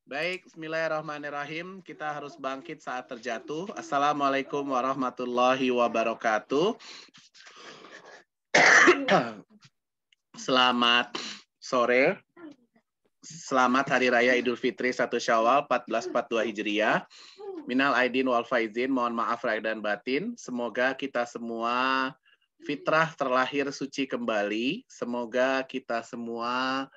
Baik, bismillahirrahmanirrahim. Kita harus bangkit saat terjatuh. Assalamualaikum warahmatullahi wabarakatuh. Selamat sore. Selamat Hari Raya Idul Fitri 1 Syawal 1442 Hijriah. Minal aidin wal faizin, mohon maaf lahir dan batin. Semoga kita semua fitrah terlahir suci kembali. Semoga kita semua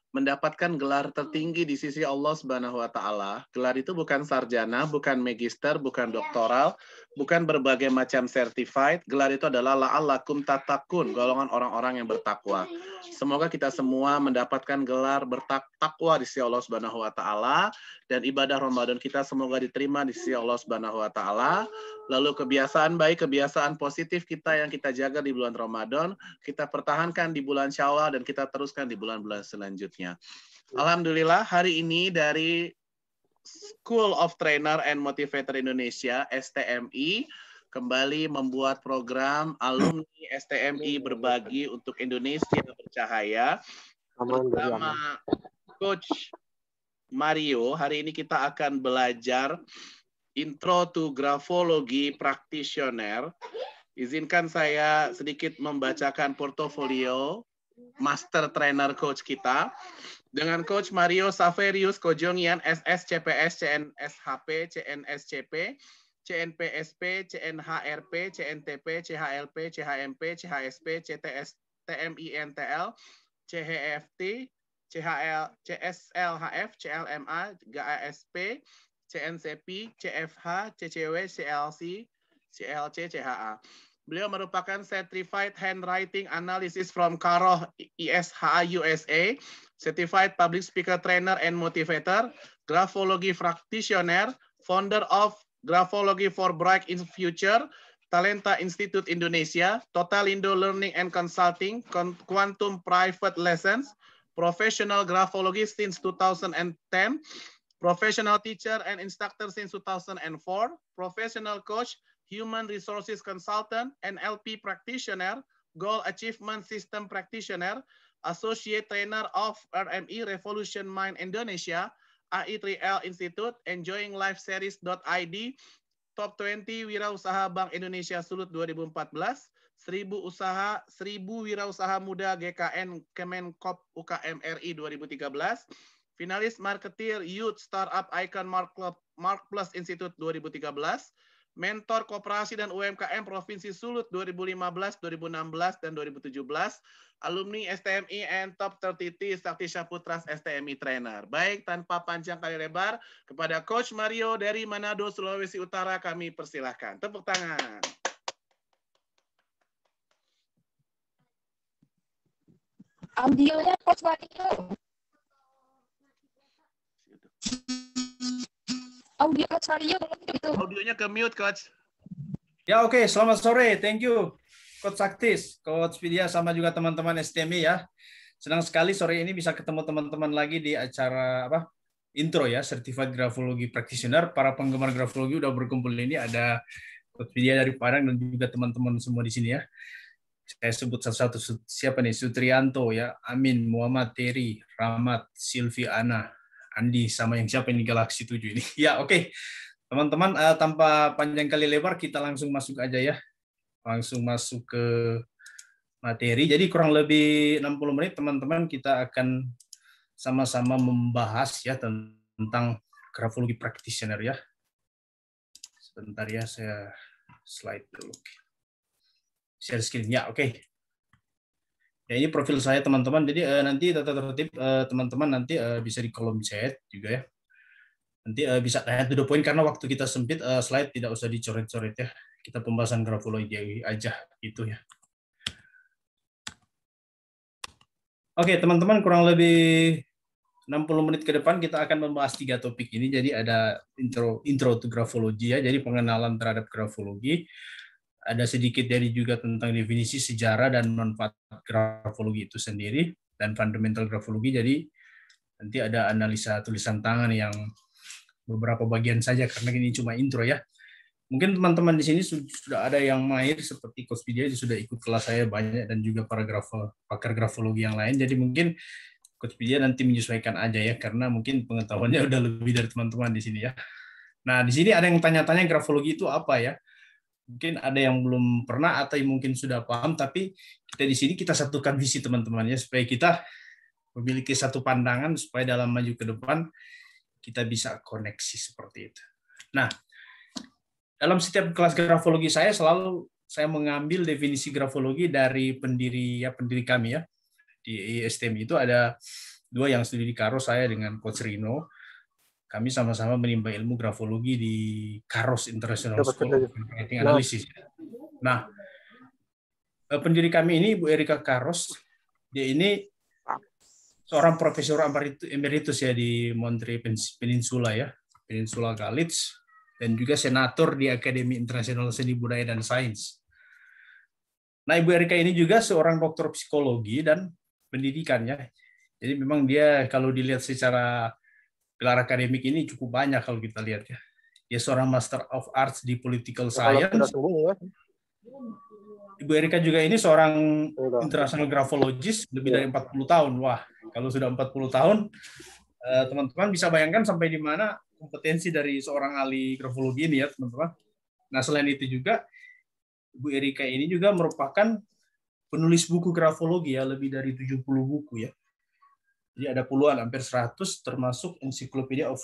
mendapatkan gelar tertinggi di sisi Allah Subhanahu wa taala. Gelar itu bukan sarjana, bukan magister, bukan doktoral, bukan berbagai macam certified. Gelar itu adalah la'allakum tattaqun, golongan orang-orang yang bertakwa. Semoga kita semua mendapatkan gelar bertakwa di sisi Allah Subhanahu wa taala dan ibadah Ramadan kita semoga diterima di sisi Allah Subhanahu wa taala. Lalu kebiasaan baik, kebiasaan positif kita yang kita jaga di bulan Ramadan, kita pertahankan di bulan Syawal dan kita teruskan di bulan-bulan selanjutnya. Alhamdulillah hari ini dari School of Trainer and Motivator Indonesia (STMI) kembali membuat program alumni STMI berbagi untuk Indonesia bercahaya bersama Coach Mario. Hari ini kita akan belajar Intro to Grafology Practitioner. Izinkan saya sedikit membacakan portofolio Master Trainer Coach kita. Dengan Coach Mario Saverius Kojongyan, SS, CPS, CNSHP, CNSCP, CNPSP, CNHRP, CNTP, CHLP, CHMP, CHSP, CTS, TMINTL, CHFT, CHL, CSLHF, CLMA, GASP, CNCP, CFH, CCW, CLC, CLC, CHA. Beliau merupakan Certified Handwriting Analysis from Karoh ISHA USA, Certified Public Speaker Trainer and Motivator, Graphology Practitioner, Founder of Graphology for Bright in Future, Talenta Institute Indonesia, Totalindo Learning and Consulting, Quantum Private Lessons, Professional Graphology since 2010, Professional Teacher and Instructor since 2004, Professional Coach, Human Resources Consultant, NLP Practitioner, Goal Achievement System Practitioner, Associate Trainer of RMI Revolution Mind Indonesia, AI3L Institute, Enjoying Life Series.id, Top 20 Wirausaha Bank Indonesia Sulut 2014, 1000 Wirausaha Muda GKN Kemenkop UKM RI 2013, Finalis Marketeer Youth Startup Icon Mark Plus Institute 2013, Mentor Koperasi dan UMKM Provinsi Sulut 2015, 2016, dan 2017, alumni STMI and Top 30 Sakti Syaputras STMI Trainer. Baik, tanpa panjang kali lebar, kepada Coach Mario dari Manado, Sulawesi Utara, kami persilahkan. Tepuk tangan. Audionya Coach Mario. Audio Coach Mario itu. Audionya ke mute, Coach. Ya, oke. Selamat sore. Thank you, Coach Saktis, Coach Vidya, sama juga teman-teman STMI ya. Senang sekali sore ini bisa ketemu teman-teman lagi di acara intro ya, Certified Graphology Practitioner. Para penggemar grafologi udah berkumpul ini, ada Coach Vidya dari Padang dan juga teman-teman semua di sini ya. Saya sebut satu-satu, siapa nih? Sutrianto ya, Amin, Muhammad, Terry, Rahmat, Silviana, Andi, sama yang siapa ini Galaxy 7 ini. Ya, oke. Teman-teman, tanpa panjang kali lebar, kita langsung masuk aja ya. Langsung masuk ke materi. Jadi kurang lebih 60 menit, teman-teman, kita akan sama-sama membahas ya tentang grafologi practitioner ya. Sebentar ya, saya slide dulu. Share screen. Ya, oke. Ya, ini profil saya teman-teman. Jadi nanti tata tertib teman-teman nanti bisa di kolom chat juga ya. Nanti bisa tanya to the point karena waktu kita sempit, slide tidak usah dicoret-coret ya. Kita pembahasan grafologi aja gitu ya. Oke, teman-teman, kurang lebih 60 menit ke depan kita akan membahas 3 topik ini. Jadi ada intro to grafologi ya. Jadi pengenalan terhadap grafologi. Ada sedikit dari juga tentang definisi, sejarah, dan manfaat grafologi itu sendiri, dan fundamental grafologi. Jadi nanti ada analisa tulisan tangan yang beberapa bagian saja, karena ini cuma intro ya. Mungkin teman-teman di sini sudah ada yang mahir, seperti Coach Vidya sudah ikut kelas saya banyak, dan juga para pakar grafologi yang lain. Jadi mungkin Coach Widya nanti menyesuaikan aja ya, karena mungkin pengetahuannya udah lebih dari teman-teman di sini ya. Nah, di sini ada yang tanya-tanya grafologi itu apa ya? Mungkin ada yang belum pernah atau yang mungkin sudah paham, tapi kita di sini kita satukan visi teman-teman ya, supaya kita memiliki satu pandangan supaya dalam maju ke depan kita bisa koneksi seperti itu. Nah, dalam setiap kelas grafologi saya selalu saya mengambil definisi grafologi dari pendiri kami ya. Di ISTM itu ada 2 yang studi di Karos, saya dengan Coach Rino. Kami sama-sama menimba ilmu grafologi di Karos International School of Marketing Analysis. Nah, pendiri kami ini Bu Erika Karos, dia ini seorang profesor emeritus ya di Monterey Peninsula ya, Peninsula College, dan juga senator di Akademi Internasional Seni Budaya dan Sains. Nah, Ibu Erika ini juga seorang doktor psikologi dan pendidikan ya. Jadi memang dia kalau dilihat secara gelar akademik ini cukup banyak kalau kita lihat ya. Dia seorang Master of Arts di Political Science. Ibu Erika juga ini seorang international grafologist lebih dari 40 tahun. Wah, kalau sudah 40 tahun, teman-teman bisa bayangkan sampai di mana kompetensi dari seorang ahli grafologi ini ya, teman-teman. Nah, selain itu juga, Ibu Erika ini juga merupakan penulis buku grafologi ya, lebih dari 70 buku ya. Jadi ada puluhan, hampir 100, termasuk Encyclopedia of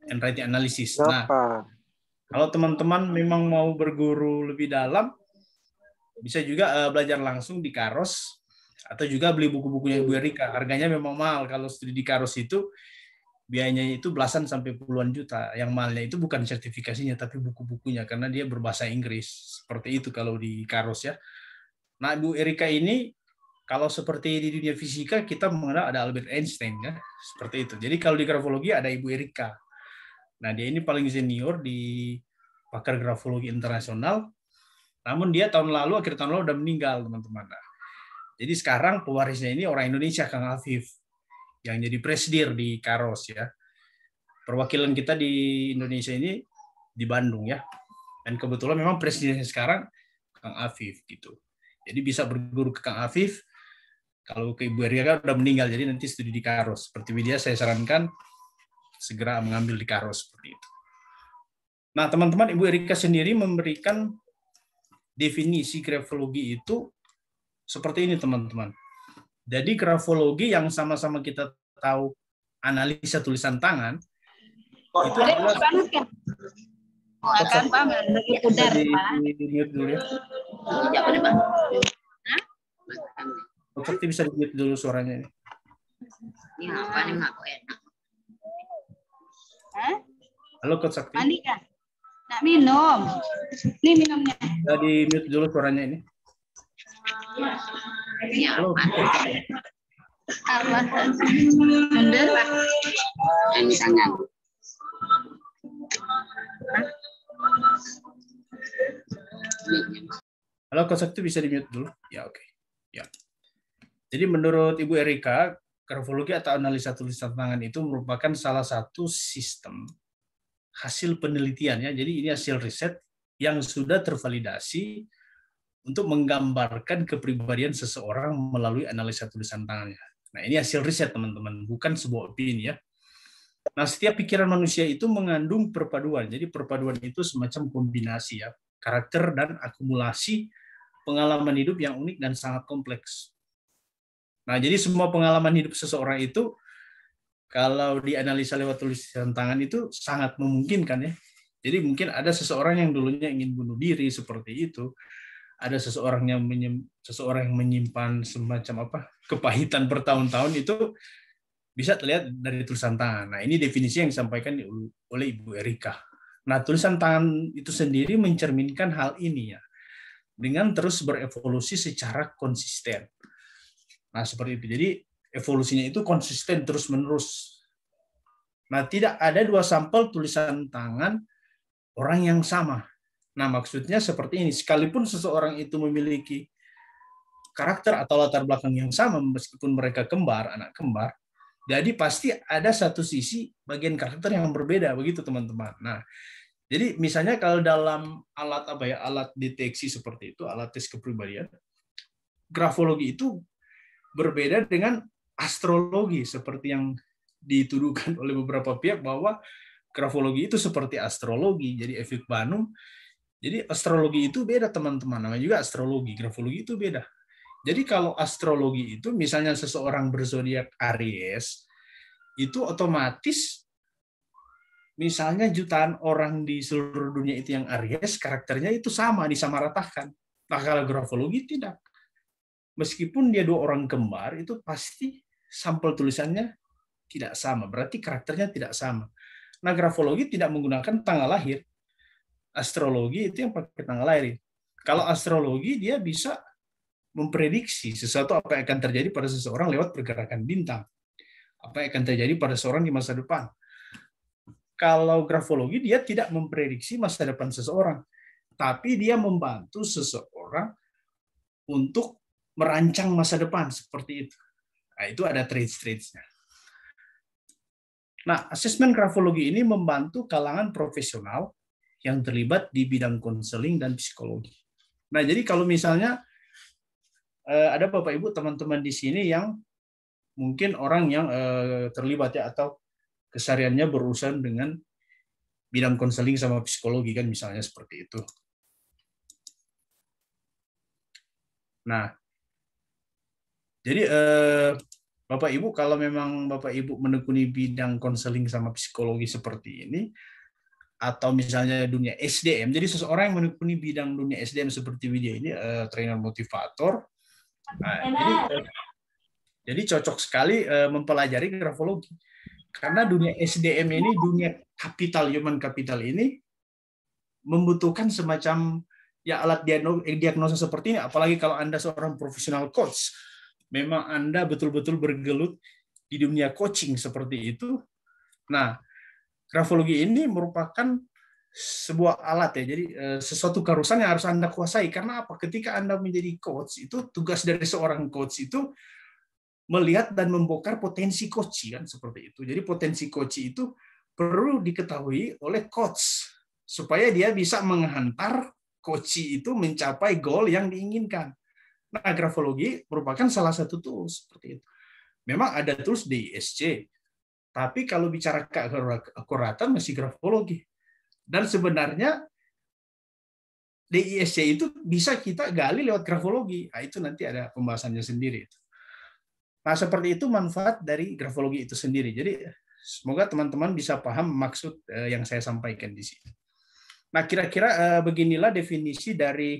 Handwriting Analysis. Nah, kalau teman-teman memang mau berguru lebih dalam, bisa juga belajar langsung di Karos, atau juga beli buku-bukunya Ibu Erika. Harganya memang mahal. Kalau studi di Karos itu, biayanya itu belasan sampai puluhan juta. Yang mahalnya itu bukan sertifikasinya, tapi buku-bukunya, karena dia berbahasa Inggris. Seperti itu kalau di Karos ya. Nah, Ibu Erika ini, kalau seperti di dunia fisika, kita mengenal ada Albert Einstein, ya, seperti itu. Jadi kalau di grafologi ada Ibu Erika. Nah, dia ini paling senior di pakar grafologi internasional. Namun dia akhir tahun lalu udah meninggal, teman-teman. Nah, jadi sekarang pewarisnya ini orang Indonesia, Kang Afif, yang jadi presidir di Karos, ya. Perwakilan kita di Indonesia ini di Bandung, ya. Dan kebetulan memang presidennya sekarang Kang Afif, gitu. Jadi bisa berguru ke Kang Afif. Kalau ke Ibu Erika udah meninggal, jadi nanti studi di Karos. Seperti dia, saya sarankan segera mengambil di Karos seperti itu. Nah, teman-teman, Ibu Erika sendiri memberikan definisi grafologi itu seperti ini, teman-teman. Jadi grafologi yang sama-sama kita tahu analisa tulisan tangan itu adalah akan banget udar dulu ya. Seperti bisa di-mute dulu suaranya ini. Ini apa nih nggak enak? Halo Coach Sakti. Mandi kan? Nak minum. Ini minumnya. Bisa di-mute dulu suaranya ini. Halo. Apa? Mundur Pak. Ini tangan. Halo Coach Sakti, bisa di-mute dulu? Ya, oke. Ya. Jadi menurut Ibu Erika, grafologi atau analisa tulisan tangan itu merupakan salah satu sistem hasil penelitian ya. Jadi ini hasil riset yang sudah tervalidasi untuk menggambarkan kepribadian seseorang melalui analisa tulisan tangannya. Nah, ini hasil riset teman-teman, bukan sebuah opini ya. Nah, setiap pikiran manusia itu mengandung perpaduan. Jadi perpaduan itu semacam kombinasi ya, karakter dan akumulasi pengalaman hidup yang unik dan sangat kompleks. Nah, jadi semua pengalaman hidup seseorang itu kalau dianalisa lewat tulisan tangan itu sangat memungkinkan ya. Jadi mungkin ada seseorang yang dulunya ingin bunuh diri seperti itu. Ada seseorang yang menyimpan semacam kepahitan bertahun-tahun, itu bisa terlihat dari tulisan tangan. Nah, ini definisi yang disampaikan oleh Ibu Erika. Nah, tulisan tangan itu sendiri mencerminkan hal ini ya, dengan terus berevolusi secara konsisten. Nah, seperti itu. Jadi evolusinya itu konsisten terus-menerus. Nah, tidak ada 2 sampel tulisan tangan orang yang sama. Nah, maksudnya seperti ini. Sekalipun seseorang itu memiliki karakter atau latar belakang yang sama, meskipun mereka anak kembar, jadi pasti ada satu sisi bagian karakter yang berbeda, begitu teman-teman. Nah, jadi misalnya kalau dalam alat deteksi seperti itu, alat tes kepribadian, grafologi itu berbeda dengan astrologi seperti yang dituduhkan oleh beberapa pihak bahwa grafologi itu seperti astrologi, jadi efek Banum. Jadi astrologi itu beda teman-teman, namanya juga astrologi, grafologi itu beda. Jadi kalau astrologi itu misalnya seseorang berzodiak Aries, itu otomatis misalnya jutaan orang di seluruh dunia itu yang Aries, karakternya itu sama, disamaratakan. Nah kalau grafologi tidak. Meskipun dia dua orang kembar, itu pasti sampel tulisannya tidak sama, berarti karakternya tidak sama. Nah grafologi tidak menggunakan tanggal lahir. Astrologi itu yang pakai tanggal lahir. Kalau astrologi dia bisa memprediksi sesuatu apa yang akan terjadi pada seseorang lewat pergerakan bintang. Apa yang akan terjadi pada seseorang di masa depan. Kalau grafologi dia tidak memprediksi masa depan seseorang, tapi dia membantu seseorang untuk merancang masa depan seperti itu. Nah, itu ada traits-traitsnya. Nah, asesmen grafologi ini membantu kalangan profesional yang terlibat di bidang konseling dan psikologi. Nah, jadi kalau misalnya ada Bapak Ibu teman-teman di sini yang mungkin orang yang terlibat ya atau kesehariannya berurusan dengan bidang konseling sama psikologi kan misalnya seperti itu. Nah, jadi Bapak Ibu kalau memang Bapak Ibu menekuni bidang konseling sama psikologi seperti ini, atau misalnya dunia SDM, jadi seseorang yang menekuni bidang dunia SDM seperti Widya ini, trainer motivator, nah, jadi cocok sekali mempelajari grafologi. Karena dunia SDM ini, dunia kapital, human capital ini, membutuhkan semacam ya alat diagnosa seperti ini, apalagi kalau Anda seorang profesional coach, memang Anda betul-betul bergelut di dunia coaching seperti itu. Nah, grafologi ini merupakan sebuah alat ya, jadi sesuatu keharusan yang harus Anda kuasai. Karena apa? Ketika Anda menjadi coach, itu tugas dari seorang coach itu melihat dan membongkar potensi coach kan seperti itu. Jadi potensi coach itu perlu diketahui oleh coach supaya dia bisa menghantar coach itu mencapai goal yang diinginkan. Nah, grafologi merupakan salah satu tools seperti itu. Memang ada tools di ISC, tapi kalau bicara keakuratan masih grafologi. Dan sebenarnya di ISC itu bisa kita gali lewat grafologi. Nah, itu nanti ada pembahasannya sendiri. Nah, seperti itu manfaat dari grafologi itu sendiri. Jadi, semoga teman-teman bisa paham maksud yang saya sampaikan di sini. Nah, kira-kira beginilah definisi dari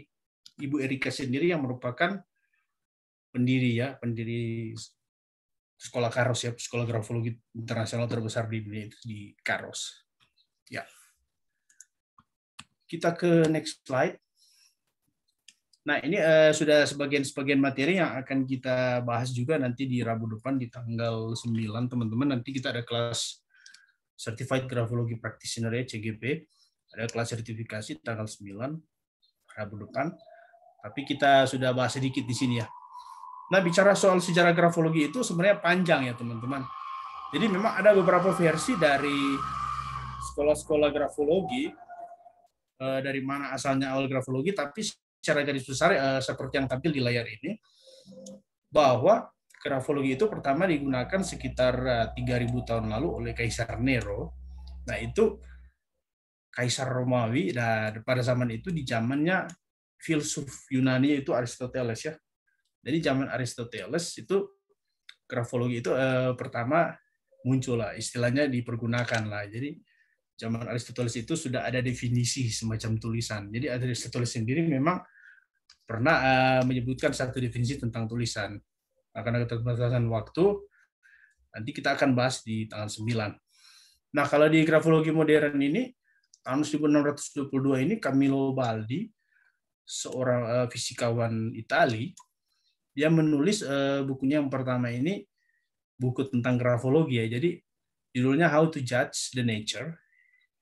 Ibu Erika sendiri yang merupakan pendiri sekolah Karos ya, sekolah grafologi internasional terbesar di dunia itu di Karos. Ya. Kita ke next slide. Nah, ini sudah sebagian materi yang akan kita bahas juga nanti di Rabu depan di tanggal 9, teman-teman. Nanti kita ada kelas Certified Grafology Practitioner ya, CGP. Ada kelas sertifikasi tanggal 9 Rabu depan. Tapi kita sudah bahas sedikit di sini ya. Nah, bicara soal sejarah grafologi itu sebenarnya panjang ya, teman-teman. Jadi memang ada beberapa versi dari sekolah-sekolah grafologi, dari mana asalnya awal grafologi, tapi secara garis besar seperti yang tampil di layar ini, bahwa grafologi itu pertama digunakan sekitar 3000 tahun lalu oleh Kaisar Nero. Nah, itu Kaisar Romawi, dan pada zaman itu di zamannya filsuf Yunani itu Aristoteles ya. Jadi zaman Aristoteles itu grafologi itu pertama muncul lah, istilahnya dipergunakan lah. Jadi zaman Aristoteles itu sudah ada definisi semacam tulisan. Jadi Aristoteles sendiri memang pernah menyebutkan satu definisi tentang tulisan. Nah, karena keterbatasan waktu, nanti kita akan bahas di tanggal 9. Nah, kalau di grafologi modern ini, tahun 1622 ini Camillo Baldi, seorang fisikawan Itali, dia menulis bukunya yang pertama ini, buku tentang grafologi ya. Jadi judulnya How to Judge the Nature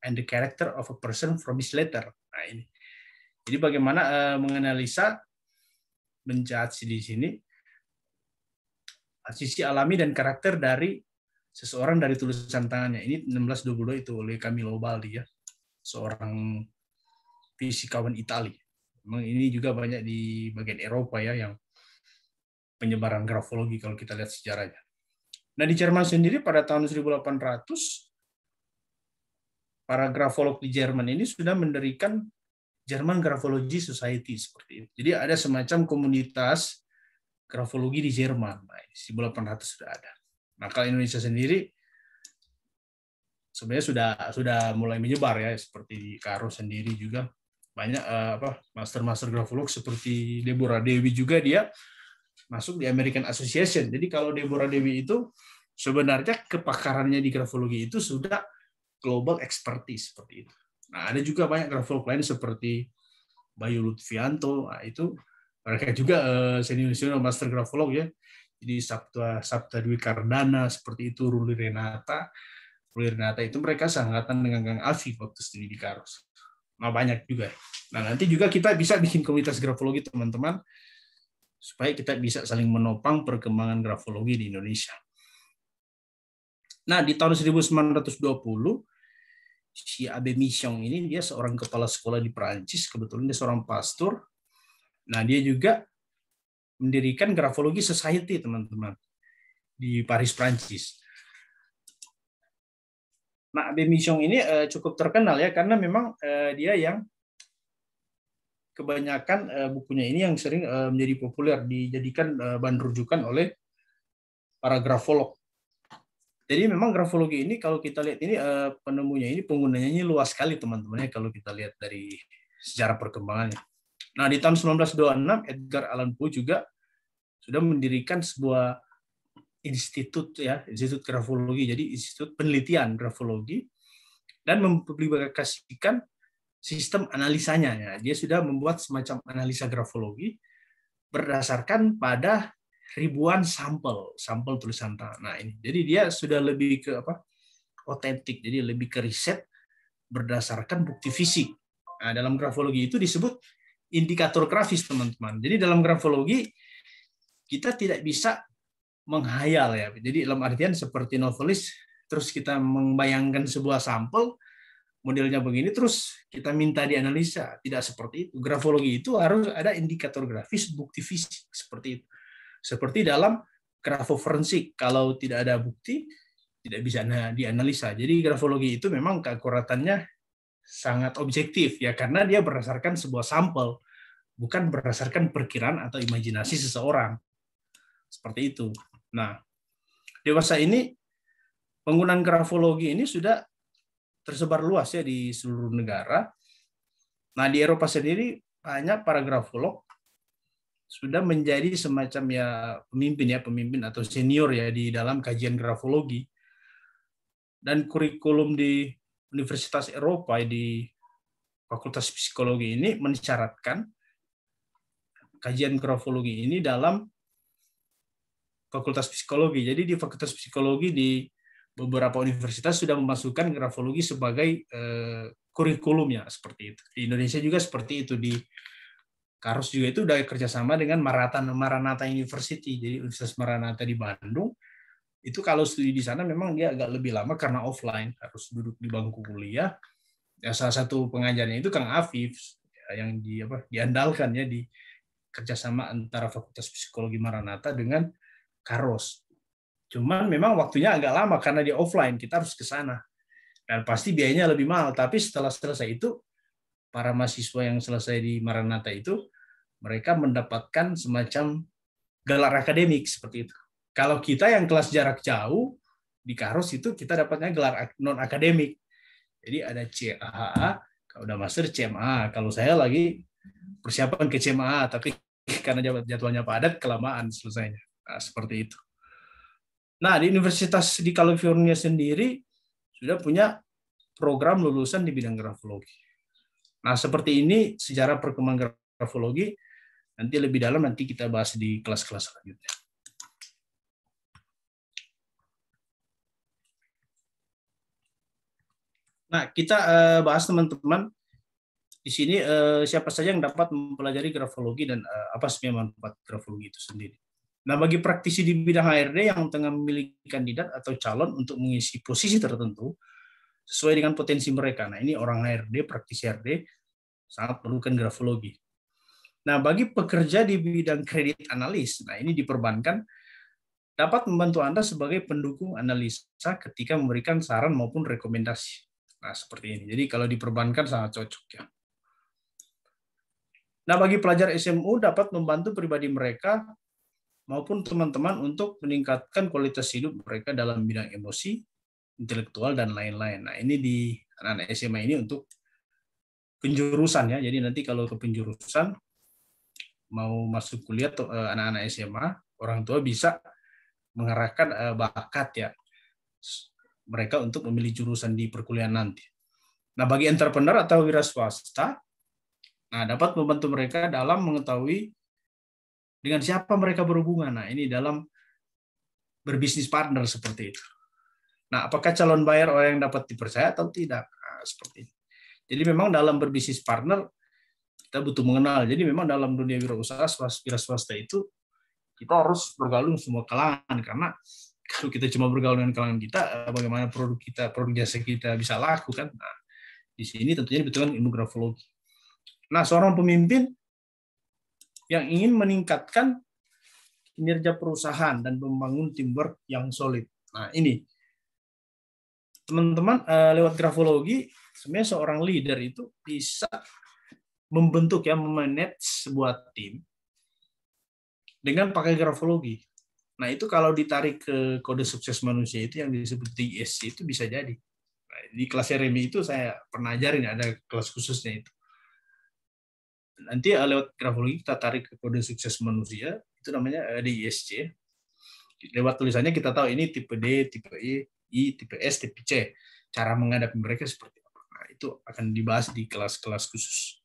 and the Character of a Person from His Letter. Nah, ini. Jadi bagaimana menganalisa, menjudge di sini sisi alami dan karakter dari seseorang dari tulisan tangannya. Ini 1622 itu oleh Camillo Baldi ya, seorang fisikawan Itali. Memang ini juga banyak di bagian Eropa ya yang penyebaran grafologi kalau kita lihat sejarahnya. Nah, di Jerman sendiri pada tahun 1800, para grafolog di Jerman ini sudah mendirikan German Graphology Society seperti itu. Jadi ada semacam komunitas grafologi di Jerman. Nah, 1800 sudah ada. Nah, kalau Indonesia sendiri sebenarnya sudah mulai menyebar ya, seperti di Karo sendiri juga banyak master grafolog seperti Deborah Dewi juga, dia masuk di American Association. Jadi kalau Deborah Dewi itu sebenarnya kepakarannya di grafologi itu sudah global expertise seperti itu. Nah, ada juga banyak grafolog lain seperti Bayu Lutfianto. Nah, itu mereka juga senior master grafolog ya. Jadi Sabta Dwi Kardana seperti itu, Ruli Renata itu mereka sangatan dengan Kang Afif waktu studi di Karos. Nah, banyak juga. Nah, nanti juga kita bisa bikin komunitas grafologi, teman-teman, supaya kita bisa saling menopang perkembangan grafologi di Indonesia. Nah, di tahun 1920, si Abe Michong ini, dia seorang kepala sekolah di Perancis, kebetulan dia seorang pastor. Nah, dia juga mendirikan Graphology Society, teman-teman, di Paris, Perancis. Nah, Abe Michong ini cukup terkenal ya, karena memang dia yang kebanyakan bukunya ini yang sering menjadi populer, dijadikan bahan rujukan oleh para grafolog. Jadi memang grafologi ini kalau kita lihat ini penemunya ini, penggunanya ini luas sekali, teman-teman, ya, kalau kita lihat dari sejarah perkembangannya. Nah, di tahun 1926 Edgar Allan Poe juga sudah mendirikan sebuah institut grafologi, jadi institut penelitian grafologi, dan mempublikasikan sistem analisanya. Ya. Dia sudah membuat semacam analisa grafologi berdasarkan pada ribuan sampel tulisan tangan. Nah, ini. Jadi dia sudah lebih ke otentik, jadi lebih ke riset berdasarkan bukti fisik. Nah, dalam grafologi itu disebut indikator grafis, teman-teman. Jadi dalam grafologi kita tidak bisa menghayal ya. Jadi dalam artian seperti novelis, terus kita membayangkan sebuah sampel, modelnya begini, terus kita minta dianalisa. Tidak seperti itu. Grafologi itu harus ada indikator grafis, bukti fisik, seperti itu. Seperti dalam grafoforensik, kalau tidak ada bukti, tidak bisa dianalisa. Jadi grafologi itu memang keakuratannya sangat objektif, ya, karena dia berdasarkan sebuah sampel, bukan berdasarkan perkiraan atau imajinasi seseorang. Seperti itu. Nah, dewasa ini penggunaan grafologi ini sudah tersebar luas ya di seluruh negara. Nah, di Eropa sendiri banyak para grafolog sudah menjadi semacam ya pemimpin atau senior ya di dalam kajian grafologi. Dan kurikulum di Universitas Eropa di Fakultas Psikologi ini mensyaratkan kajian grafologi ini dalam Fakultas Psikologi. Jadi di Fakultas Psikologi di beberapa universitas sudah memasukkan grafologi sebagai kurikulumnya, seperti itu. Di Indonesia juga seperti itu. Di Karos juga itu udah kerjasama dengan Maranatha University. Jadi Universitas Maranatha di Bandung itu kalau studi di sana memang dia agak lebih lama karena offline, harus duduk di bangku kuliah. Ya, salah satu pengajarnya itu Kang Afif ya, yang diandalkan ya di kerjasama antara Fakultas Psikologi Maranatha dengan Karos. Cuman memang waktunya agak lama karena di offline, kita harus ke sana. Dan pasti biayanya lebih mahal, tapi setelah selesai itu para mahasiswa yang selesai di Maranatha itu mereka mendapatkan semacam gelar akademik seperti itu. Kalau kita yang kelas jarak jauh di Karos itu kita dapatnya gelar non akademik. Jadi ada CAA, kalau udah master CMA. Kalau saya lagi persiapan ke CMA, tapi karena jadwalnya padat kelamaan selesainya. Nah, seperti itu. Nah, di Universitas di California sendiri sudah punya program lulusan di bidang grafologi. Nah, seperti ini sejarah perkembangan grafologi. Nanti lebih dalam nanti kita bahas di kelas-kelas selanjutnya. Nah, kita bahas, teman-teman, di sini siapa saja yang dapat mempelajari grafologi dan apa sebenarnya manfaat grafologi itu sendiri. Nah, bagi praktisi di bidang HRD yang tengah memiliki kandidat atau calon untuk mengisi posisi tertentu sesuai dengan potensi mereka. Nah, ini orang HRD, praktisi HRD sangat perlukan grafologi. Nah, bagi pekerja di bidang kredit analis, nah ini diperbankan dapat membantu Anda sebagai pendukung analisa ketika memberikan saran maupun rekomendasi. Nah, seperti ini. Jadi kalau diperbankan sangat cocok ya. Nah, bagi pelajar SMU dapat membantu pribadi mereka maupun teman-teman untuk meningkatkan kualitas hidup mereka dalam bidang emosi, intelektual, dan lain-lain. Nah, ini di anak-anak SMA ini untuk penjurusan ya. Jadi nanti kalau ke penjurusan, mau masuk kuliah atau anak-anak SMA, orang tua bisa mengarahkan bakat ya mereka untuk memilih jurusan di perkuliahan nanti. Nah, bagi entrepreneur atau wira swasta, nah dapat membantu mereka dalam mengetahui dengan siapa mereka berhubungan. Nah, ini dalam berbisnis partner seperti itu. Nah, apakah calon buyer orang yang dapat dipercaya atau tidak? Nah, seperti itu. Jadi memang dalam berbisnis partner kita butuh mengenal. Jadi memang dalam dunia wirausaha wira swasta itu kita harus bergaul semua kalangan, karena kalau kita cuma bergaul dengan kalangan kita, bagaimana produk kita, produk jasa kita bisa laku kan? Nah, di sini tentunya dibutuhkan ilmu grafologi. Nah, seorang pemimpin yang ingin meningkatkan kinerja perusahaan dan membangun teamwork yang solid. Nah, ini teman-teman lewat grafologi sebenarnya seorang leader itu bisa membentuk ya, memanage sebuah tim dengan pakai grafologi. Nah, itu kalau ditarik ke kode sukses manusia itu yang disebut DSC itu bisa jadi. Nah, di kelas RMI itu saya pernah ajarin, ada kelas khususnya itu. Nanti lewat grafologi kita tarik ke kode sukses manusia, itu namanya DISC. Lewat tulisannya kita tahu ini tipe D, tipe E, I, tipe S, tipe C. Cara menghadapi mereka seperti apa. Nah, itu akan dibahas di kelas-kelas khusus.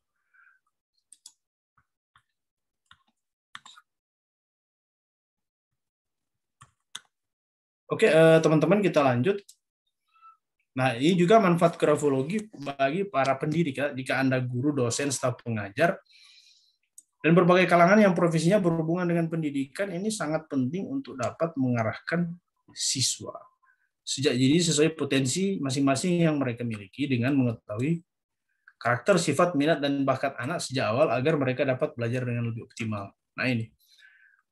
Oke, teman-teman kita lanjut. Nah, ini juga manfaat grafologi bagi para pendidik ya. Jika Anda guru, dosen, staf pengajar, dan berbagai kalangan yang profesinya berhubungan dengan pendidikan, ini sangat penting untuk dapat mengarahkan siswa sejak dini sesuai potensi masing-masing yang mereka miliki dengan mengetahui karakter, sifat, minat, dan bakat anak sejak awal agar mereka dapat belajar dengan lebih optimal. Nah, ini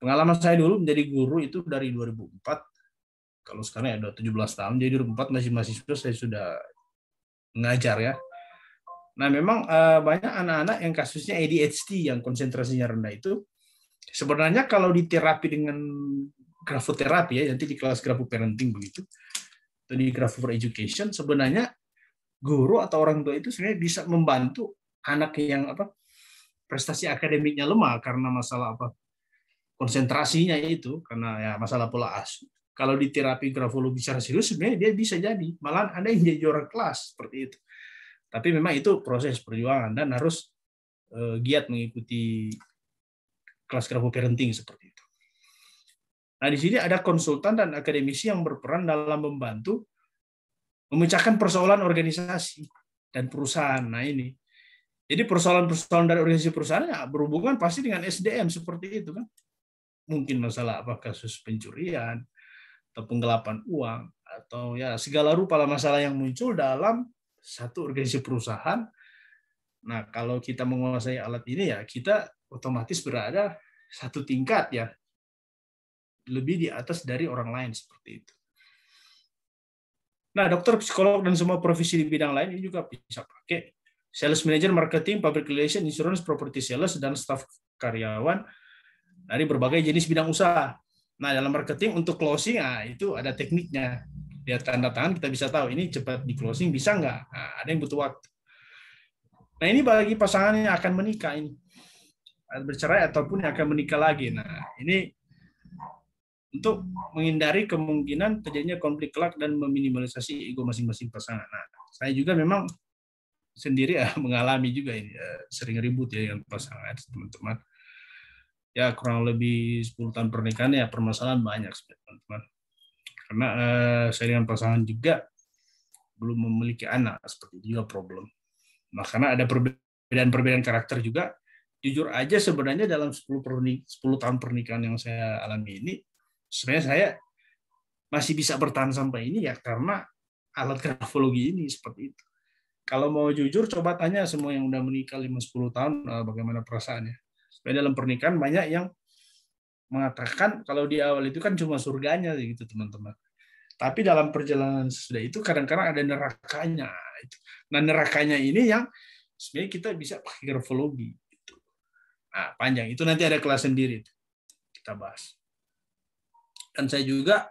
pengalaman saya dulu menjadi guru itu dari 2004. Kalau sekarang ya udah 17 tahun, jadi 2004 masih mahasiswa saya sudah mengajar ya. Nah, memang banyak anak-anak yang kasusnya ADHD yang konsentrasinya rendah itu sebenarnya kalau diterapi dengan grafoterapi ya, nanti di kelas grafo parenting begitu, atau di grafo for education, sebenarnya guru atau orang tua itu sebenarnya bisa membantu anak yang prestasi akademiknya lemah karena masalah konsentrasinya itu, karena ya masalah pola asuh. Kalau di terapi grafologi secara serius sebenarnya dia bisa jadi malah ada yang jadi juara kelas seperti itu. Tapi memang itu proses perjuangan dan harus giat mengikuti kelas grafo parenting seperti itu. Nah, di sini ada konsultan dan akademisi yang berperan dalam membantu memecahkan persoalan organisasi dan perusahaan. Nah, ini. Jadi persoalan-persoalan dari organisasi perusahaan ya berhubungan pasti dengan SDM seperti itu kan. Mungkin masalah kasus pencurian atau penggelapan uang atau ya segala rupa masalah yang muncul dalam satu organisasi perusahaan. Nah, kalau kita menguasai alat ini ya kita otomatis berada satu tingkat ya lebih di atas dari orang lain seperti itu. Nah, dokter, psikolog, dan semua profesi di bidang lain ini juga bisa pakai sales manager, marketing, public relation, insurance, property sales, dan staf karyawan dari berbagai jenis bidang usaha. Nah, dalam marketing untuk closing, itu ada tekniknya. Lihat tanda tangan, kita bisa tahu ini cepat di closing, bisa nggak? Nah, ada yang butuh waktu. Nah, ini bagi pasangan yang akan menikah, ini bercerai ataupun yang akan menikah lagi. Nah, ini untuk menghindari kemungkinan terjadinya konflik kelak dan meminimalisasi ego masing-masing pasangan. Nah, saya juga memang sendiri mengalami juga ini sering ribut ya dengan pasangan teman-teman. Ya kurang lebih 10 tahun pernikahan ya permasalahan banyak teman-teman. Karena saya dengan pasangan juga belum memiliki anak, seperti itu juga problem. Nah, karena ada perbedaan karakter juga. Jujur aja sebenarnya dalam 10 tahun pernikahan yang saya alami ini, sebenarnya saya masih bisa bertahan sampai ini ya karena alat grafologi ini seperti itu. Kalau mau jujur, coba tanya semua yang udah menikah 5-10 tahun bagaimana perasaannya. Supaya dalam pernikahan banyak yang mengatakan kalau di awal itu kan cuma surganya gitu teman-teman. Tapi dalam perjalanan sesudah itu kadang-kadang ada nerakanya. Nah nerakanya ini yang sebenarnya kita bisa pakai grafologi. Nah panjang itu nanti ada kelas sendiri kita bahas. Dan saya juga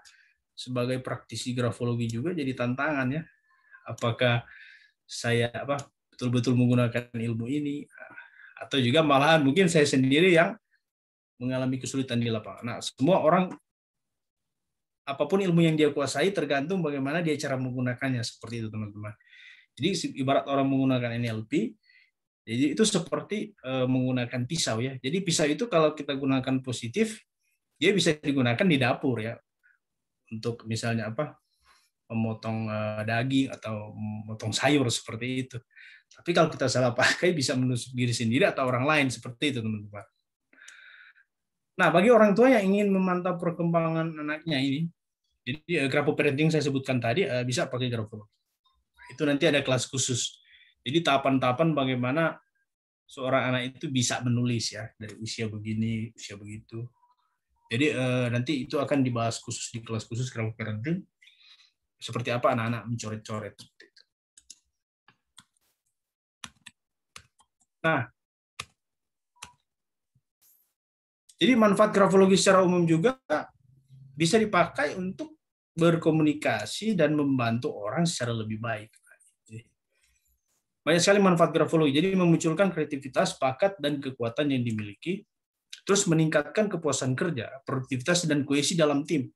sebagai praktisi grafologi juga jadi tantangan ya. Apakah saya betul-betul menggunakan ilmu ini atau juga malahan mungkin saya sendiri yang mengalami kesulitan di lapangan. Nah, semua orang apapun ilmu yang dia kuasai tergantung bagaimana dia cara menggunakannya seperti itu teman-teman. Jadi ibarat orang menggunakan NLP, jadi itu seperti menggunakan pisau ya. Jadi pisau itu kalau kita gunakan positif, dia bisa digunakan di dapur ya. Untuk misalnya memotong daging atau memotong sayur seperti itu. Tapi kalau kita salah pakai bisa menusuk diri sendiri atau orang lain seperti itu teman-teman. Nah, bagi orang tua yang ingin memantau perkembangan anaknya ini, jadi grafoparenting saya sebutkan tadi bisa pakai grafologi. Itu nanti ada kelas khusus. Jadi tahapan-tahapan bagaimana seorang anak itu bisa menulis ya dari usia begini, usia begitu. Jadi nanti itu akan dibahas khusus di kelas khusus grafoparenting. Seperti apa anak-anak mencoret-coret. Nah, jadi manfaat grafologi secara umum juga bisa dipakai untuk berkomunikasi dan membantu orang secara lebih baik. Banyak sekali manfaat grafologi. Jadi memunculkan kreativitas, bakat, dan kekuatan yang dimiliki, terus meningkatkan kepuasan kerja, produktivitas, dan kohesi dalam tim.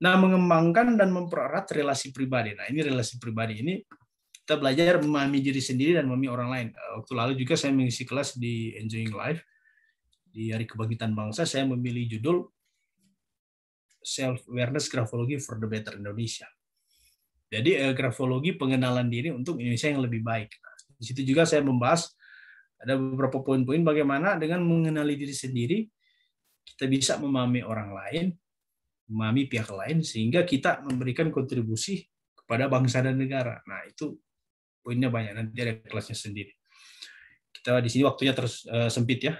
Nah, mengembangkan dan mempererat relasi pribadi. Nah, ini relasi pribadi ini kita belajar memahami diri sendiri dan memahami orang lain. Waktu lalu juga saya mengisi kelas di Enjoying Life. Di Hari Kebangkitan Bangsa, saya memilih judul Self-Awareness Grafology for the Better Indonesia. Jadi, grafologi pengenalan diri untuk Indonesia yang lebih baik. Di situ juga saya membahas ada beberapa poin-poin bagaimana dengan mengenali diri sendiri, kita bisa memahami orang lain, memahami pihak lain, sehingga kita memberikan kontribusi kepada bangsa dan negara. Nah, itu poinnya banyak, nanti ada kelasnya sendiri. Kita di sini waktunya terus sempit ya.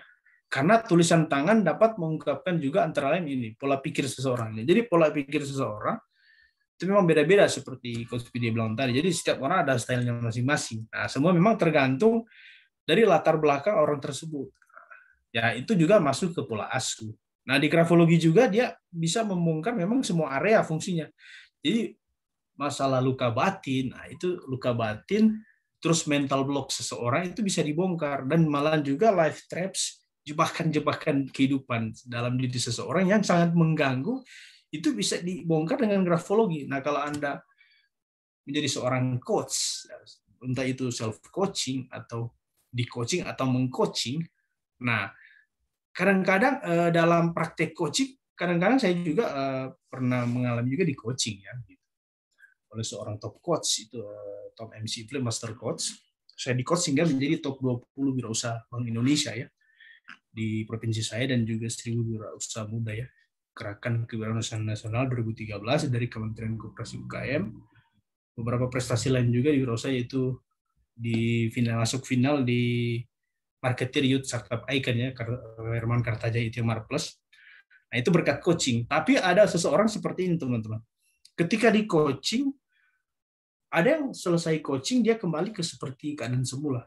Karena tulisan tangan dapat mengungkapkan juga antara lain ini, pola pikir seseorang. Jadi pola pikir seseorang itu memang beda-beda seperti Coach Vidya bilang tadi. Jadi setiap orang ada stylenya masing-masing. Nah, semua memang tergantung dari latar belakang orang tersebut. Ya, itu juga masuk ke pola asuh. Nah, di grafologi juga dia bisa membongkar memang semua area fungsinya. Jadi masalah luka batin, nah itu luka batin, terus mental block seseorang itu bisa dibongkar, dan malah juga life traps, jebakan-jebakan kehidupan dalam diri seseorang yang sangat mengganggu, itu bisa dibongkar dengan grafologi. Nah, kalau Anda menjadi seorang coach, entah itu self-coaching, atau di-coaching, atau meng-coaching, nah, kadang-kadang dalam praktek coaching, kadang-kadang saya juga pernah mengalami juga di coaching ya, oleh seorang top coach, itu top MC Play Master Coach. Saya di-coach sehingga menjadi top 20 wirausaha Bank Indonesia ya, di provinsi saya, dan juga 1000 wirausaha muda ya, Gerakan Kewirausahaan Nasional 2013 dari Kementerian Koperasi UKM. Beberapa prestasi lain juga di wirausaha, yaitu di masuk final di Marketeer Youth Startup Icon ya, Herman Kartajaya itu Mar Plus. Nah, itu berkat coaching. Tapi ada seseorang seperti ini teman-teman. Ketika di coaching, ada yang selesai coaching dia kembali ke seperti keadaan semula.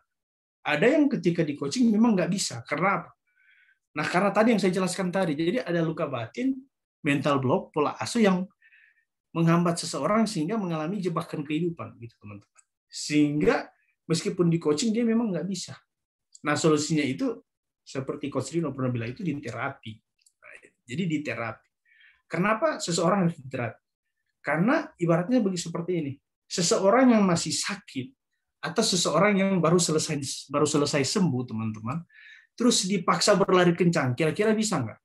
Ada yang ketika di coaching memang nggak bisa. Karena apa? Nah, karena tadi yang saya jelaskan tadi, jadi ada luka batin, mental block, pola asuh yang menghambat seseorang sehingga mengalami jebakan kehidupan, gitu teman-teman. Sehingga meskipun di coaching dia memang nggak bisa. Nah, solusinya itu seperti Coach Rino pernah bilang, itu di terapi. Nah, jadi di terapi. Kenapa seseorang harus di terapi? Karena ibaratnya seperti ini. Seseorang yang masih sakit atau seseorang yang baru selesai sembuh, teman-teman, terus dipaksa berlari kencang, kira-kira bisa nggak?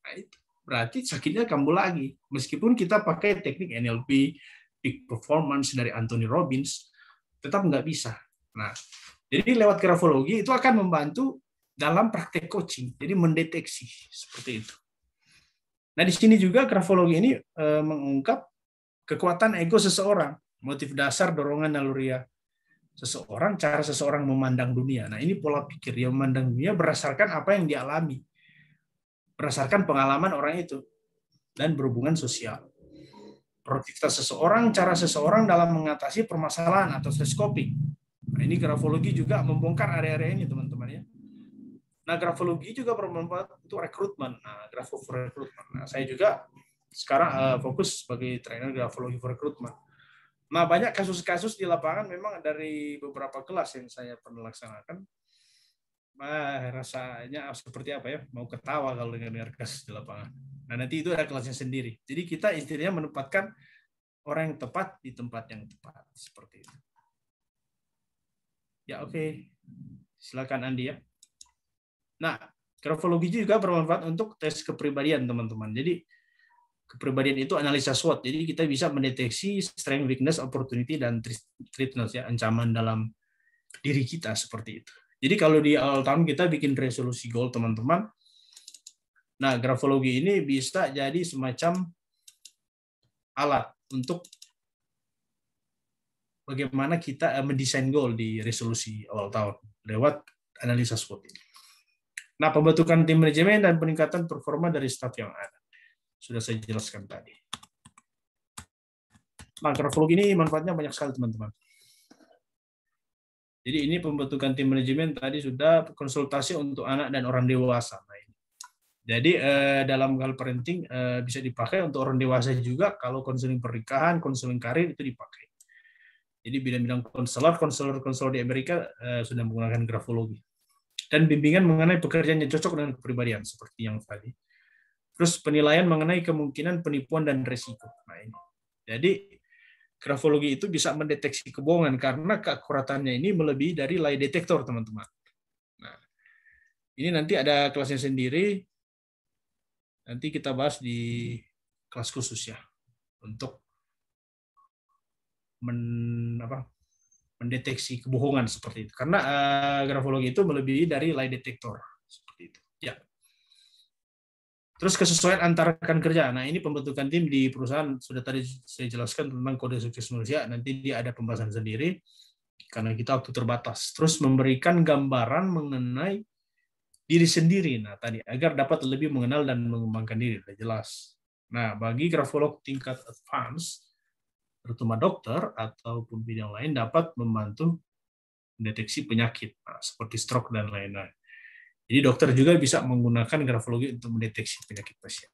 Nah, itu berarti sakitnya kambuh lagi. Meskipun kita pakai teknik NLP, Peak Performance dari Anthony Robbins, tetap nggak bisa. Nah, jadi lewat grafologi itu akan membantu dalam praktek coaching, jadi mendeteksi seperti itu. Nah, di sini juga grafologi ini mengungkap kekuatan ego seseorang, motif dasar, dorongan, naluriah seseorang, cara seseorang memandang dunia. Nah, ini pola pikir, dia memandang dunia berdasarkan apa yang dialami. berdasarkan pengalaman orang itu dan berhubungan sosial. Produktivitas seseorang, cara seseorang dalam mengatasi permasalahan atau stress coping. Nah, ini grafologi juga membongkar area-area ini, teman-teman ya. Nah, grafologi juga bermanfaat untuk rekrutmen. Nah, grafo for rekrutmen. Nah, saya juga sekarang fokus sebagai trainer grafologi for rekrutmen. Nah, banyak kasus-kasus di lapangan memang dari beberapa kelas yang saya pernah laksanakan. Rasanya seperti apa ya? Mau ketawa kalau dengar kasus di lapangan. Nah, nanti itu ada kelasnya sendiri. Jadi kita istilahnya menempatkan orang yang tepat di tempat yang tepat. Seperti itu. Ya, oke. Silakan Andi ya. Nah, grafologi juga bermanfaat untuk tes kepribadian, teman-teman. Jadi, kepribadian itu analisa SWOT. Jadi, kita bisa mendeteksi strength, weakness, opportunity, dan threatness, ya, ancaman dalam diri kita, seperti itu. Jadi, kalau di awal tahun kita bikin resolusi goal, teman-teman, nah, grafologi ini bisa jadi semacam alat untuk bagaimana kita mendesain goal di resolusi awal tahun lewat analisa SWOT ini. Nah, pembentukan tim manajemen dan peningkatan performa dari staf yang ada. Sudah saya jelaskan tadi. Nah, grafologi ini manfaatnya banyak sekali, teman-teman. Jadi ini pembentukan tim manajemen tadi sudah konsultasi untuk anak dan orang dewasa. Nah, ini. Jadi dalam hal parenting bisa dipakai untuk orang dewasa juga. Kalau konseling pernikahan, konseling karir itu dipakai. Jadi bidang-bidang konselor di Amerika sudah menggunakan grafologi. Dan bimbingan mengenai pekerjaan yang cocok dengan kepribadian seperti yang tadi. Terus penilaian mengenai kemungkinan penipuan dan resiko. Nah, ini. Jadi grafologi itu bisa mendeteksi kebohongan karena keakuratannya ini melebihi dari lie detector, teman-teman. Nah, ini nanti ada kelasnya sendiri. Nanti kita bahas di kelas khusus ya untuk mendeteksi kebohongan seperti itu. Karena grafologi itu melebihi dari lie detector seperti itu. Ya. Terus kesesuaian antar rekan kerja. Nah, ini pembentukan tim di perusahaan sudah tadi saya jelaskan tentang kode sukses manusia. Nanti dia ada pembahasan sendiri karena kita waktu terbatas. Terus memberikan gambaran mengenai diri sendiri. Nah, tadi agar dapat lebih mengenal dan mengembangkan diri. Sudah jelas. Nah, bagi grafolog tingkat advance terutama dokter ataupun bidang lain dapat membantu mendeteksi penyakit seperti stroke dan lain-lain. Jadi dokter juga bisa menggunakan grafologi untuk mendeteksi penyakit pasien.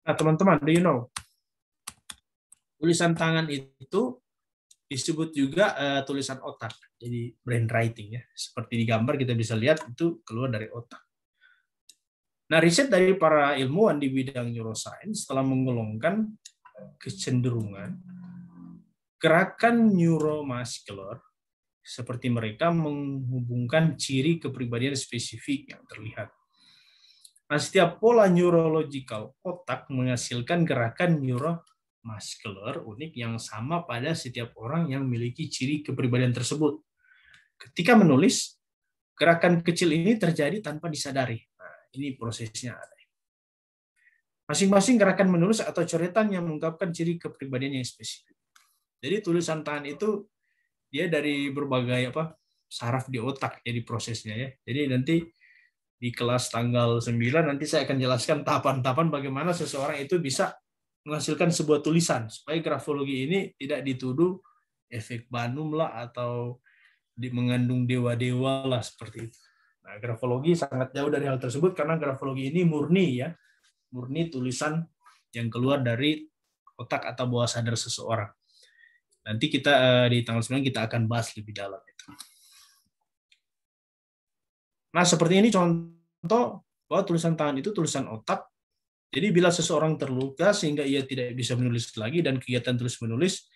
Nah, teman-teman, do you know? Tulisan tangan itu disebut juga tulisan otak. Jadi brain writing ya. Seperti di gambar kita bisa lihat itu keluar dari otak. Nah, riset dari para ilmuwan di bidang neuroscience telah menggolongkan kecenderungan gerakan neuromuscular seperti mereka menghubungkan ciri kepribadian spesifik yang terlihat. Nah, setiap pola neurological otak menghasilkan gerakan neuromuscular unik yang sama pada setiap orang yang memiliki ciri kepribadian tersebut. Ketika menulis, gerakan kecil ini terjadi tanpa disadari. Nah, ini prosesnya ada. Masing-masing gerakan menulis atau coretan yang mengungkapkan ciri kepribadian yang spesifik. Jadi tulisan tangan itu dia dari berbagai saraf di otak jadi prosesnya ya. Jadi nanti di kelas tanggal 9 nanti saya akan jelaskan tahapan-tahapan bagaimana seseorang itu bisa menghasilkan sebuah tulisan supaya grafologi ini tidak dituduh efek Banum lah atau mengandung dewa-dewa lah seperti itu. Nah, grafologi sangat jauh dari hal tersebut karena grafologi ini murni tulisan yang keluar dari otak atau bawah sadar seseorang. Nanti kita di tanggal 9 kita akan bahas lebih dalam itu. Nah, seperti ini contoh bahwa tulisan tangan itu tulisan otak. Jadi bila seseorang terluka sehingga ia tidak bisa menulis lagi dan kegiatan terus menulis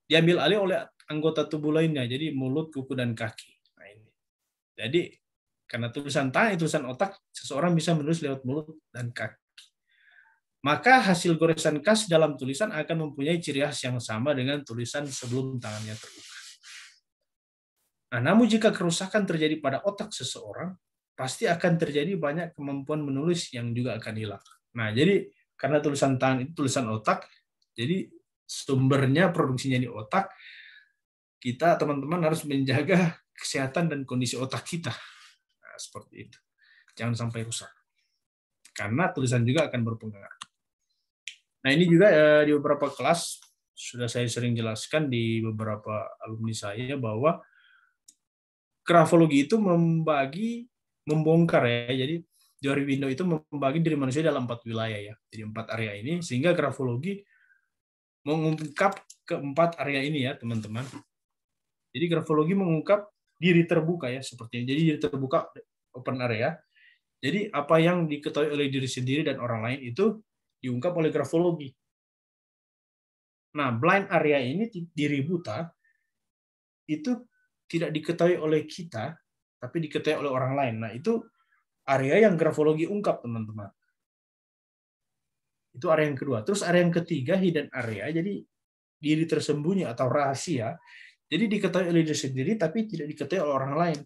diambil alih oleh anggota tubuh lainnya, jadi mulut, kuku, dan kaki. Nah, ini. Jadi karena tulisan tangan itu tulisan otak, seseorang bisa menulis lewat mulut dan kaki. Maka hasil goresan khas dalam tulisan akan mempunyai ciri khas yang sama dengan tulisan sebelum tangannya terluka. Nah, namun jika kerusakan terjadi pada otak seseorang, pasti akan terjadi banyak kemampuan menulis yang juga akan hilang. Nah, jadi karena tulisan tangan itu tulisan otak, jadi sumbernya produksinya di otak, kita teman-teman harus menjaga kesehatan dan kondisi otak kita. Nah, seperti itu. Jangan sampai rusak. karena tulisan juga akan berpengaruh. Nah, ini juga di beberapa kelas sudah saya sering jelaskan di beberapa alumni saya bahwa grafologi itu membongkar ya. Jadi teori window itu membagi diri manusia dalam 4 wilayah ya. Jadi 4 area ini, sehingga grafologi mengungkap keempat area ini ya, teman-teman. Jadi grafologi mengungkap diri terbuka ya, seperti ini. Jadi diri terbuka, open area. Jadi apa yang diketahui oleh diri sendiri dan orang lain itu diungkap oleh grafologi. Nah, blind area ini, diri buta, itu tidak diketahui oleh kita, tapi diketahui oleh orang lain. Nah, itu area yang grafologi ungkap, teman-teman. Itu area yang kedua. Terus area yang ketiga, hidden area, jadi diri tersembunyi atau rahasia. Jadi diketahui oleh diri sendiri, tapi tidak diketahui oleh orang lain.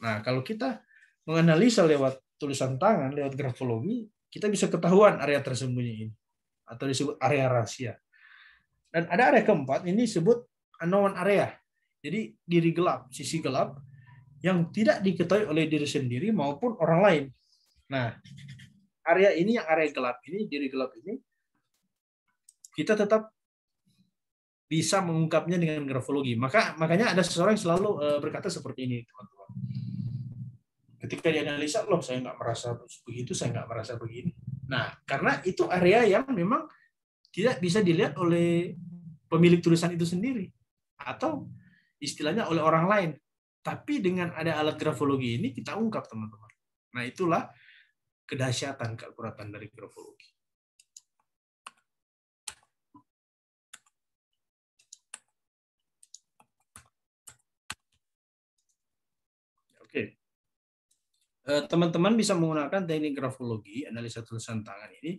Nah, kalau kita menganalisa lewat tulisan tangan, lewat grafologi, kita bisa ketahuan area tersembunyi ini, atau disebut area rahasia. Dan ada area keempat, ini disebut unknown area. Jadi diri gelap, sisi gelap, yang tidak diketahui oleh diri sendiri maupun orang lain. Nah, area ini, yang area gelap ini, diri gelap ini, kita tetap bisa mengungkapnya dengan grafologi. Makanya ada seseorang yang selalu berkata seperti ini, teman-teman. Ketika dianalisa, loh saya nggak merasa begitu, saya nggak merasa begini. Nah, karena itu area yang memang tidak bisa dilihat oleh pemilik tulisan itu sendiri, atau istilahnya oleh orang lain. Tapi dengan ada alat grafologi ini, kita ungkap, teman-teman. Nah, itulah kedahsyatan, keakuratan dari grafologi. Oke. Teman-teman bisa menggunakan teknik grafologi, analisa tulisan tangan ini,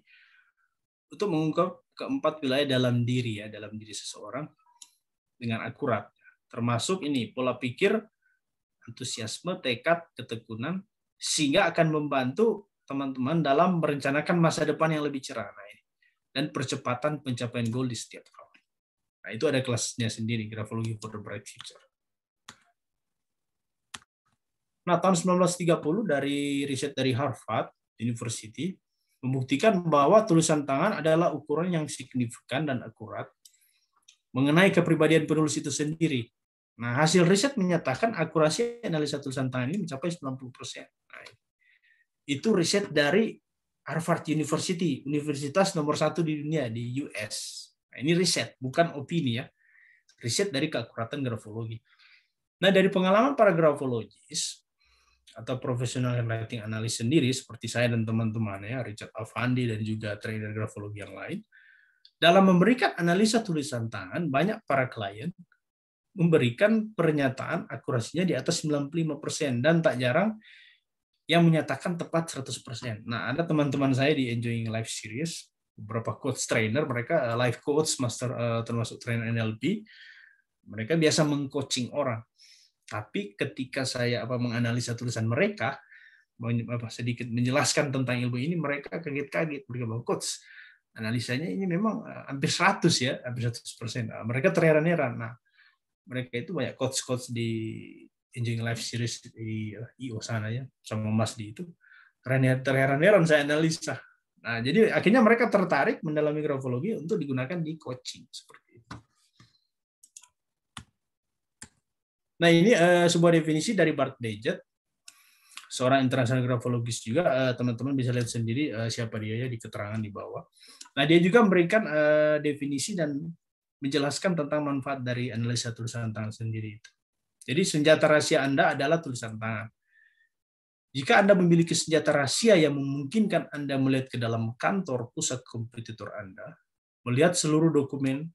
untuk mengungkap keempat wilayah dalam diri ya, dalam diri seseorang dengan akurat. Termasuk ini pola pikir, antusiasme, tekad, ketekunan, sehingga akan membantu teman-teman dalam merencanakan masa depan yang lebih cerah. Nah, ini. Dan percepatan pencapaian goal di setiap tahun. Nah, itu ada kelasnya sendiri, grafologi for the bright future. Nah, tahun 1930 dari riset dari Harvard University membuktikan bahwa tulisan tangan adalah ukuran yang signifikan dan akurat mengenai kepribadian penulis itu sendiri. Nah, hasil riset menyatakan akurasi analisa tulisan tangan ini mencapai 90%. Nah, itu riset dari Harvard University, universitas nomor 1 di dunia, di US. Nah, ini riset, bukan opini ya. Riset dari keakuratan grafologi. Nah, dari pengalaman para grafologis atau profesional handwriting analis sendiri, seperti saya dan teman-teman ya, Richard Alfandi dan juga trainer grafologi yang lain, dalam memberikan analisa tulisan tangan, banyak para klien memberikan pernyataan akurasinya di atas 95%, dan tak jarang yang menyatakan tepat 100%. Nah, ada teman-teman saya di Enjoying Life Series, beberapa coach trainer, mereka life coach, master termasuk trainer NLP, mereka biasa mengcoaching orang. Tapi ketika saya menganalisa tulisan mereka, sedikit menjelaskan tentang ilmu ini, mereka kaget-kaget. Mereka bilang, coach, analisanya ini memang hampir 100 ya, hampir 100%. Mereka terheran-heran. Nah, mereka itu banyak coach-coach di Enjoying Life Series di IO sana ya, sama Mas Di itu. Terheran-heran saya analisa. Nah, jadi akhirnya mereka tertarik mendalami grafologi untuk digunakan di coaching seperti itu. Nah, ini sebuah definisi dari Bart Daggett, seorang internasional grafologis juga. Teman-teman bisa lihat sendiri siapa dia ya di keterangan di bawah. Nah, dia juga memberikan definisi dan menjelaskan tentang manfaat dari analisa tulisan tangan sendiri itu. Jadi senjata rahasia Anda adalah tulisan tangan. Jika Anda memiliki senjata rahasia yang memungkinkan Anda melihat ke dalam kantor pusat kompetitor Anda, melihat seluruh dokumen,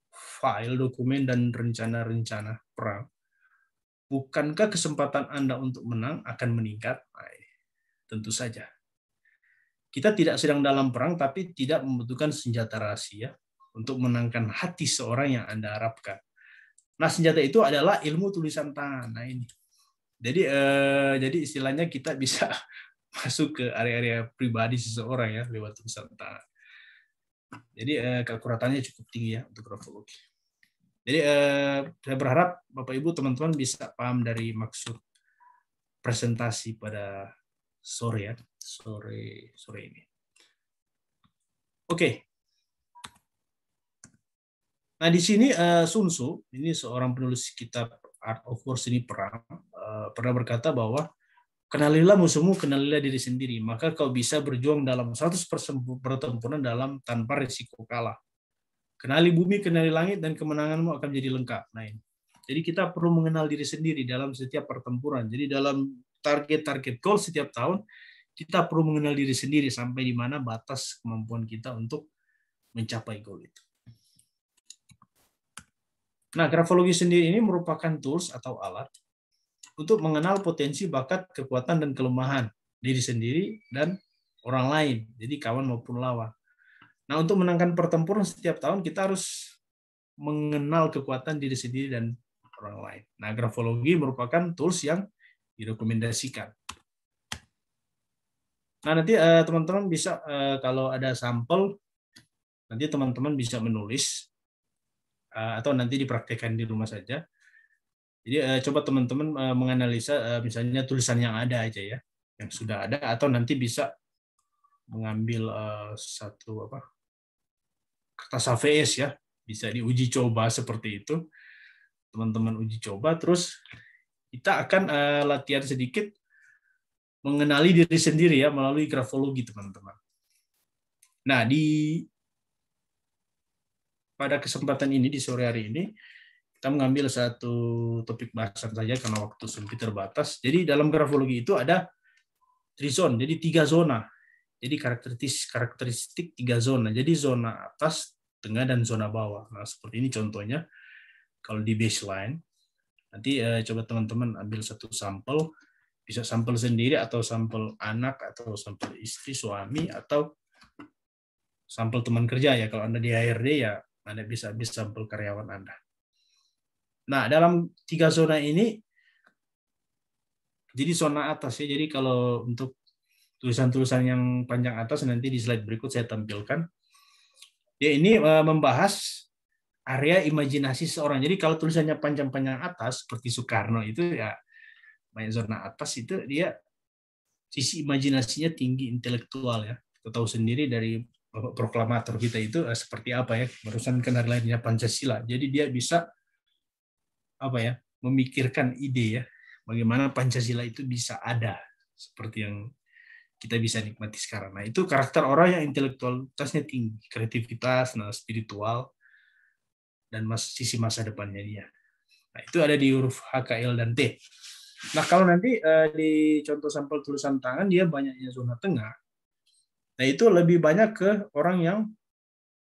file, dokumen, dan rencana-rencana perang, bukankah kesempatan Anda untuk menang akan meningkat? Nah, tentu saja. Kita tidak sedang dalam perang, tapi tidak membutuhkan senjata rahasia untuk menangkan hati seorang yang Anda harapkan. Nah, senjata itu adalah ilmu tulisan tangan. Nah, ini. Jadi istilahnya kita bisa masuk ke area-area pribadi seseorang ya lewat tulisan tangan. Jadi keakuratannya cukup tinggi ya untuk grafologi. Jadi saya berharap Bapak Ibu teman-teman bisa paham dari maksud presentasi pada sore ya, sore ini. Oke. Nah di sini Sun Tzu, ini seorang penulis kitab Art of War, Seni Perang, pernah berkata bahwa kenalilah musuhmu, kenalilah diri sendiri, maka kau bisa berjuang dalam 100% pertempuran tanpa risiko kalah. Kenali bumi, kenali langit, dan kemenanganmu akan menjadi lengkap. Nah ini. Jadi kita perlu mengenal diri sendiri dalam setiap pertempuran. Jadi dalam target-target goal setiap tahun, kita perlu mengenal diri sendiri sampai di mana batas kemampuan kita untuk mencapai goal itu. Nah, grafologi sendiri ini merupakan tools atau alat untuk mengenal potensi, bakat, kekuatan, dan kelemahan diri sendiri dan orang lain, jadi kawan maupun lawan. Nah, untuk menangkan pertempuran setiap tahun, kita harus mengenal kekuatan diri sendiri dan orang lain. Nah, grafologi merupakan tools yang direkomendasikan. Nah, nanti teman-teman bisa, kalau ada sampel, nanti teman-teman bisa menulis, atau nanti dipraktekkan di rumah saja. Jadi coba teman-teman menganalisa misalnya tulisan yang ada aja ya, yang sudah ada, atau nanti bisa mengambil satu kertas HVS ya, bisa diuji coba seperti itu. Teman-teman uji coba, terus kita akan latihan sedikit mengenali diri sendiri ya melalui grafologi teman-teman. Nah pada kesempatan ini di sore hari ini kita mengambil satu topik bahasan saja karena waktu sempit terbatas. Jadi dalam grafologi itu ada 3 zone, jadi 3 zona. Jadi karakteristik 3 zona. Jadi zona atas, tengah, dan zona bawah. Nah seperti ini contohnya. Kalau di baseline, nanti coba teman-teman ambil satu sampel, bisa sampel sendiri atau sampel anak atau sampel istri, suami, atau sampel teman kerja ya. Kalau Anda di HRD ya Anda bisa ambil sampel karyawan Anda. Nah, dalam 3 zona ini, jadi zona atas ya. Jadi kalau untuk tulisan-tulisan yang panjang atas nanti di slide berikut saya tampilkan. Ya ini membahas area imajinasi seorang. Jadi kalau tulisannya panjang-panjang atas seperti Soekarno itu ya banyak zona atas itu dia sisi imajinasinya tinggi, intelektual ya. Kita tahu sendiri dari proklamator kita itu seperti apa ya, barusan kan hari lahirnya Pancasila. Jadi dia bisa memikirkan ide ya, bagaimana Pancasila itu bisa ada seperti yang kita bisa nikmati sekarang. Nah itu karakter orang yang intelektualitasnya tinggi, kreativitas, spiritual, dan sisi masa depannya dia. Nah itu ada di huruf H, K, L, dan T. Nah kalau nanti di contoh sampel tulisan tangan dia banyaknya zona tengah. Nah itu lebih banyak ke orang yang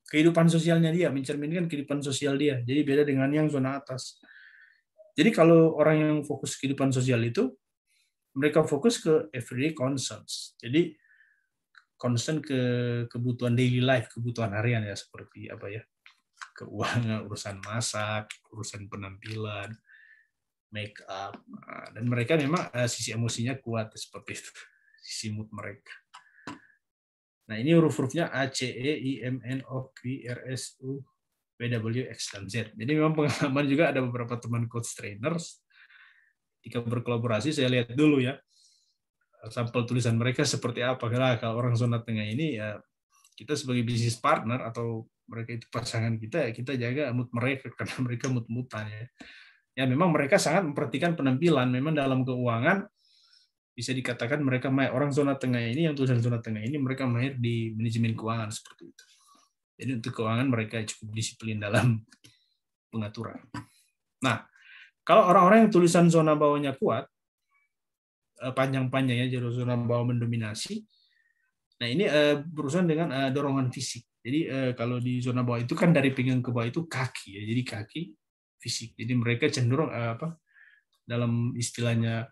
kehidupan sosialnya dia, mencerminkan kehidupan sosial dia. Jadi beda dengan yang zona atas. Jadi kalau orang yang fokus kehidupan sosial itu, mereka fokus ke everyday concerns. Jadi concern ke kebutuhan daily life, kebutuhan harian ya, seperti keuangan, urusan masak, urusan penampilan, make up. Dan mereka memang sisi emosinya kuat seperti itu, sisi mood mereka. Nah, ini huruf-hurufnya A, C, E, I, M, N, O, Q, R, S, U, W, W, X, dan Z. Jadi memang pengalaman juga ada beberapa teman coach trainers. Ketika berkolaborasi, saya lihat dulu ya, sampel tulisan mereka seperti apa. Karena kalau orang zona tengah ini, ya kita sebagai bisnis partner atau mereka itu pasangan kita, ya kita jaga mood mereka, karena mereka mood-moodan ya. Ya memang mereka sangat memperhatikan penampilan. Memang dalam keuangan, bisa dikatakan mereka orang zona tengah ini, yang tulisan zona tengah ini, mereka mahir di manajemen keuangan seperti itu. Jadi untuk keuangan mereka cukup disiplin dalam pengaturan. Nah, kalau orang-orang yang tulisan zona bawahnya kuat, panjang-panjang ya, jadi zona bawah mendominasi. Nah ini berurusan dengan dorongan fisik. Jadi kalau di zona bawah itu kan dari pinggang ke bawah itu kaki ya, jadi kaki fisik. Jadi mereka cenderung dalam istilahnya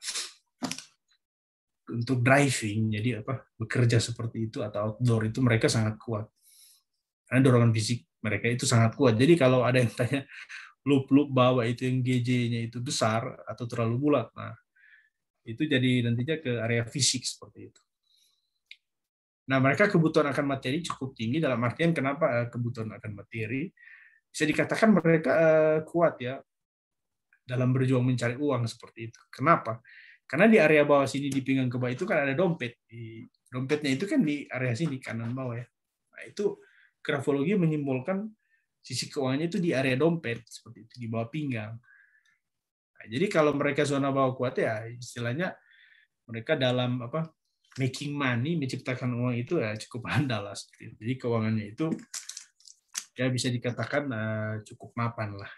untuk driving, jadi bekerja seperti itu atau outdoor itu mereka sangat kuat. Karena dorongan fisik mereka itu sangat kuat. Jadi kalau ada yang tanya loop bawah itu yang GJ-nya itu besar atau terlalu bulat, nah itu jadi nantinya ke area fisik seperti itu. Nah mereka kebutuhan akan materi cukup tinggi, dalam artian kenapa kebutuhan akan materi? Bisa dikatakan mereka kuat ya dalam berjuang mencari uang seperti itu. Kenapa? Karena di area bawah sini di pinggang ke bawah itu kan ada dompet. Dompetnya itu kan di area sini kanan bawah ya. Nah, itu grafologi menyimbolkan sisi keuangannya itu di area dompet seperti itu, di bawah pinggang. Nah, jadi kalau mereka zona bawah kuat ya istilahnya mereka dalam making money, menciptakan uang itu ya cukup handal lah seperti itu. Jadi keuangannya itu ya bisa dikatakan cukup mapan lah.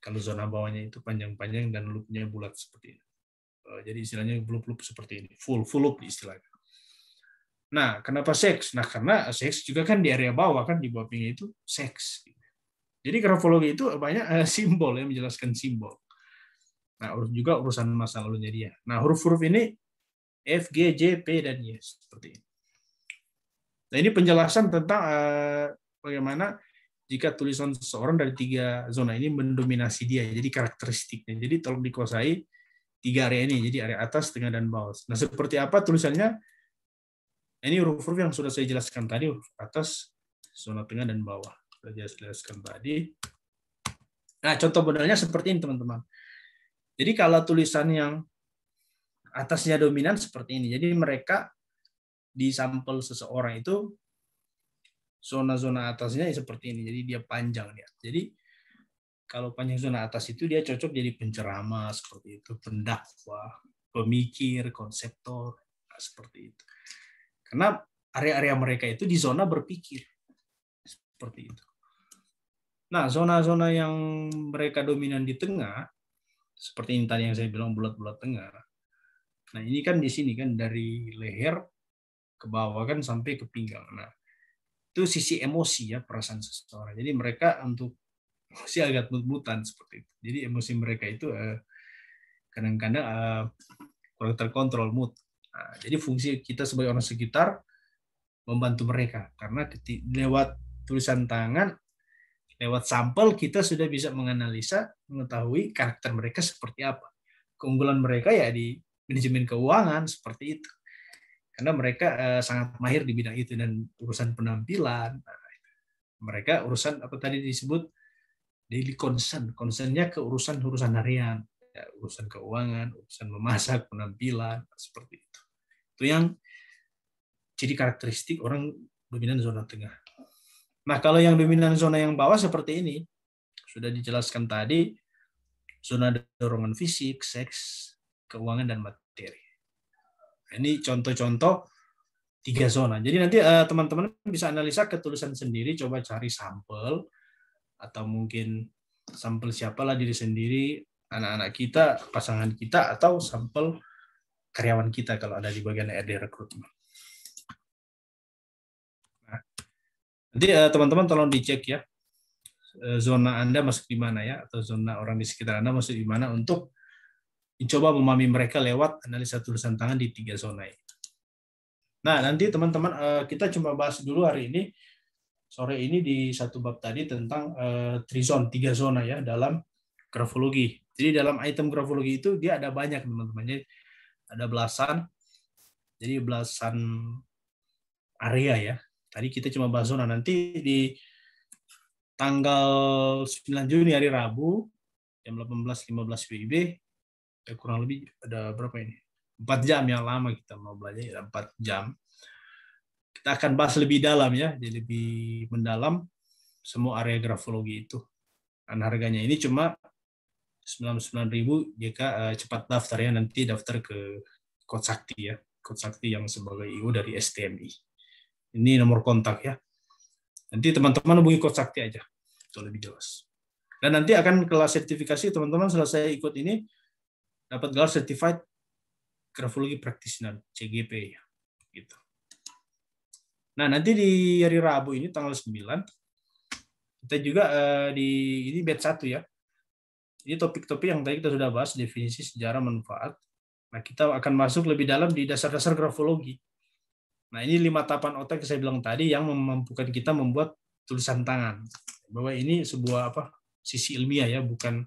Kalau zona bawahnya itu panjang-panjang dan loopnya bulat seperti ini. Jadi istilahnya loop-loop seperti ini, full loop istilahnya. Nah, kenapa seks? Nah, karena seks juga kan di area bawah kan, di bawah pinggang itu seks. Jadi grafologi itu banyak simbol yang menjelaskan simbol. Nah, juga urusan masa lalunya dia. Nah, huruf-huruf ini F, G, J, P, dan Y seperti ini. Nah, ini penjelasan tentang bagaimana jika tulisan seseorang dari 3 zona ini mendominasi dia, jadi karakteristiknya. Jadi tolong dikuasai 3 area ini, jadi area atas, tengah, dan bawah. Nah, seperti apa tulisannya? Ini huruf-huruf yang sudah saya jelaskan tadi, huruf atas, zona tengah, dan bawah. Sudah saya jelaskan tadi. Nah, contoh modelnya seperti ini, teman-teman. Jadi kalau tulisan yang atasnya dominan seperti ini, jadi mereka di sampel seseorang itu zona-zona atasnya seperti ini, jadi dia panjang ya. Jadi kalau panjang zona atas itu dia cocok jadi penceramah seperti itu, pendakwah, pemikir, konseptor, seperti itu. Karena area-area mereka itu di zona berpikir seperti itu. Nah, zona-zona yang mereka dominan di tengah, seperti ini tadi yang saya bilang bulat-bulat tengah. Nah, ini kan di sini kan dari leher ke bawah kan sampai ke pinggang. Nah, itu sisi emosi ya, perasaan seseorang. Jadi mereka untuk emosi agak mut-mutan seperti itu. Jadi emosi mereka itu kadang-kadang kurang terkontrol mood. Nah, jadi fungsi kita sebagai orang sekitar membantu mereka karena lewat tulisan tangan, lewat sampel kita sudah bisa menganalisa, mengetahui karakter mereka seperti apa. Keunggulan mereka ya di manajemen keuangan seperti itu. Karena mereka sangat mahir di bidang itu dan urusan penampilan. Nah, mereka urusan apa tadi disebut daily concernnya ke urusan harian, ya, urusan keuangan, urusan memasak, penampilan seperti itu. Itu yang jadi karakteristik orang dominan zona tengah. Nah, kalau yang dominan zona yang bawah seperti ini, sudah dijelaskan tadi, zona dorongan fisik, seks, keuangan, dan materi. Ini contoh-contoh 3 zona. Jadi nanti teman-teman bisa analisa ketulisan sendiri, coba cari sampel, atau mungkin sampel siapalah diri sendiri, anak-anak kita, pasangan kita, atau sampel karyawan kita kalau ada di bagian RD rekrutmen. Nah, nanti teman-teman tolong dicek ya, zona Anda masuk di mana ya, atau zona orang di sekitar Anda masuk di mana untuk mencoba memahami mereka lewat analisa tulisan tangan di 3 zona ini. Nah, nanti teman-teman kita cuma bahas dulu hari ini, sore ini di satu bab tadi tentang trizon, 3 zona ya dalam grafologi. Jadi dalam item grafologi itu dia ada banyak teman-teman. Jadi ada belasan, jadi belasan area ya. Tadi kita cuma bahas zona. Nanti di tanggal 9 Juni hari Rabu jam 18.15 WIB, kurang lebih ada berapa ini? 4 jam yang lama kita mau belajar, 4 jam. Kita akan bahas lebih dalam ya, jadi lebih mendalam semua area grafologi itu. Dan harganya ini cuma 99.000 jika cepat daftar ya, nanti daftar ke Coach Sakti ya, Coach Sakti yang sebagai IO dari STMI. Ini nomor kontak ya. Nanti teman-teman hubungi Coach Sakti aja, itu lebih jelas. Dan nanti akan kelas sertifikasi teman-teman selesai ikut ini dapat gelar Certified Grafologi Practitioner CGP ya, gitu. Nah, nanti di hari Rabu ini tanggal 9 kita juga ini batch 1 ya. Ini topik-topik yang tadi kita sudah bahas, definisi, sejarah, manfaat. Nah, kita akan masuk lebih dalam di dasar-dasar grafologi. Nah, ini 5 tahapan otak yang saya bilang tadi yang memampukan kita membuat tulisan tangan. Bahwa ini sebuah sisi ilmiah ya, bukan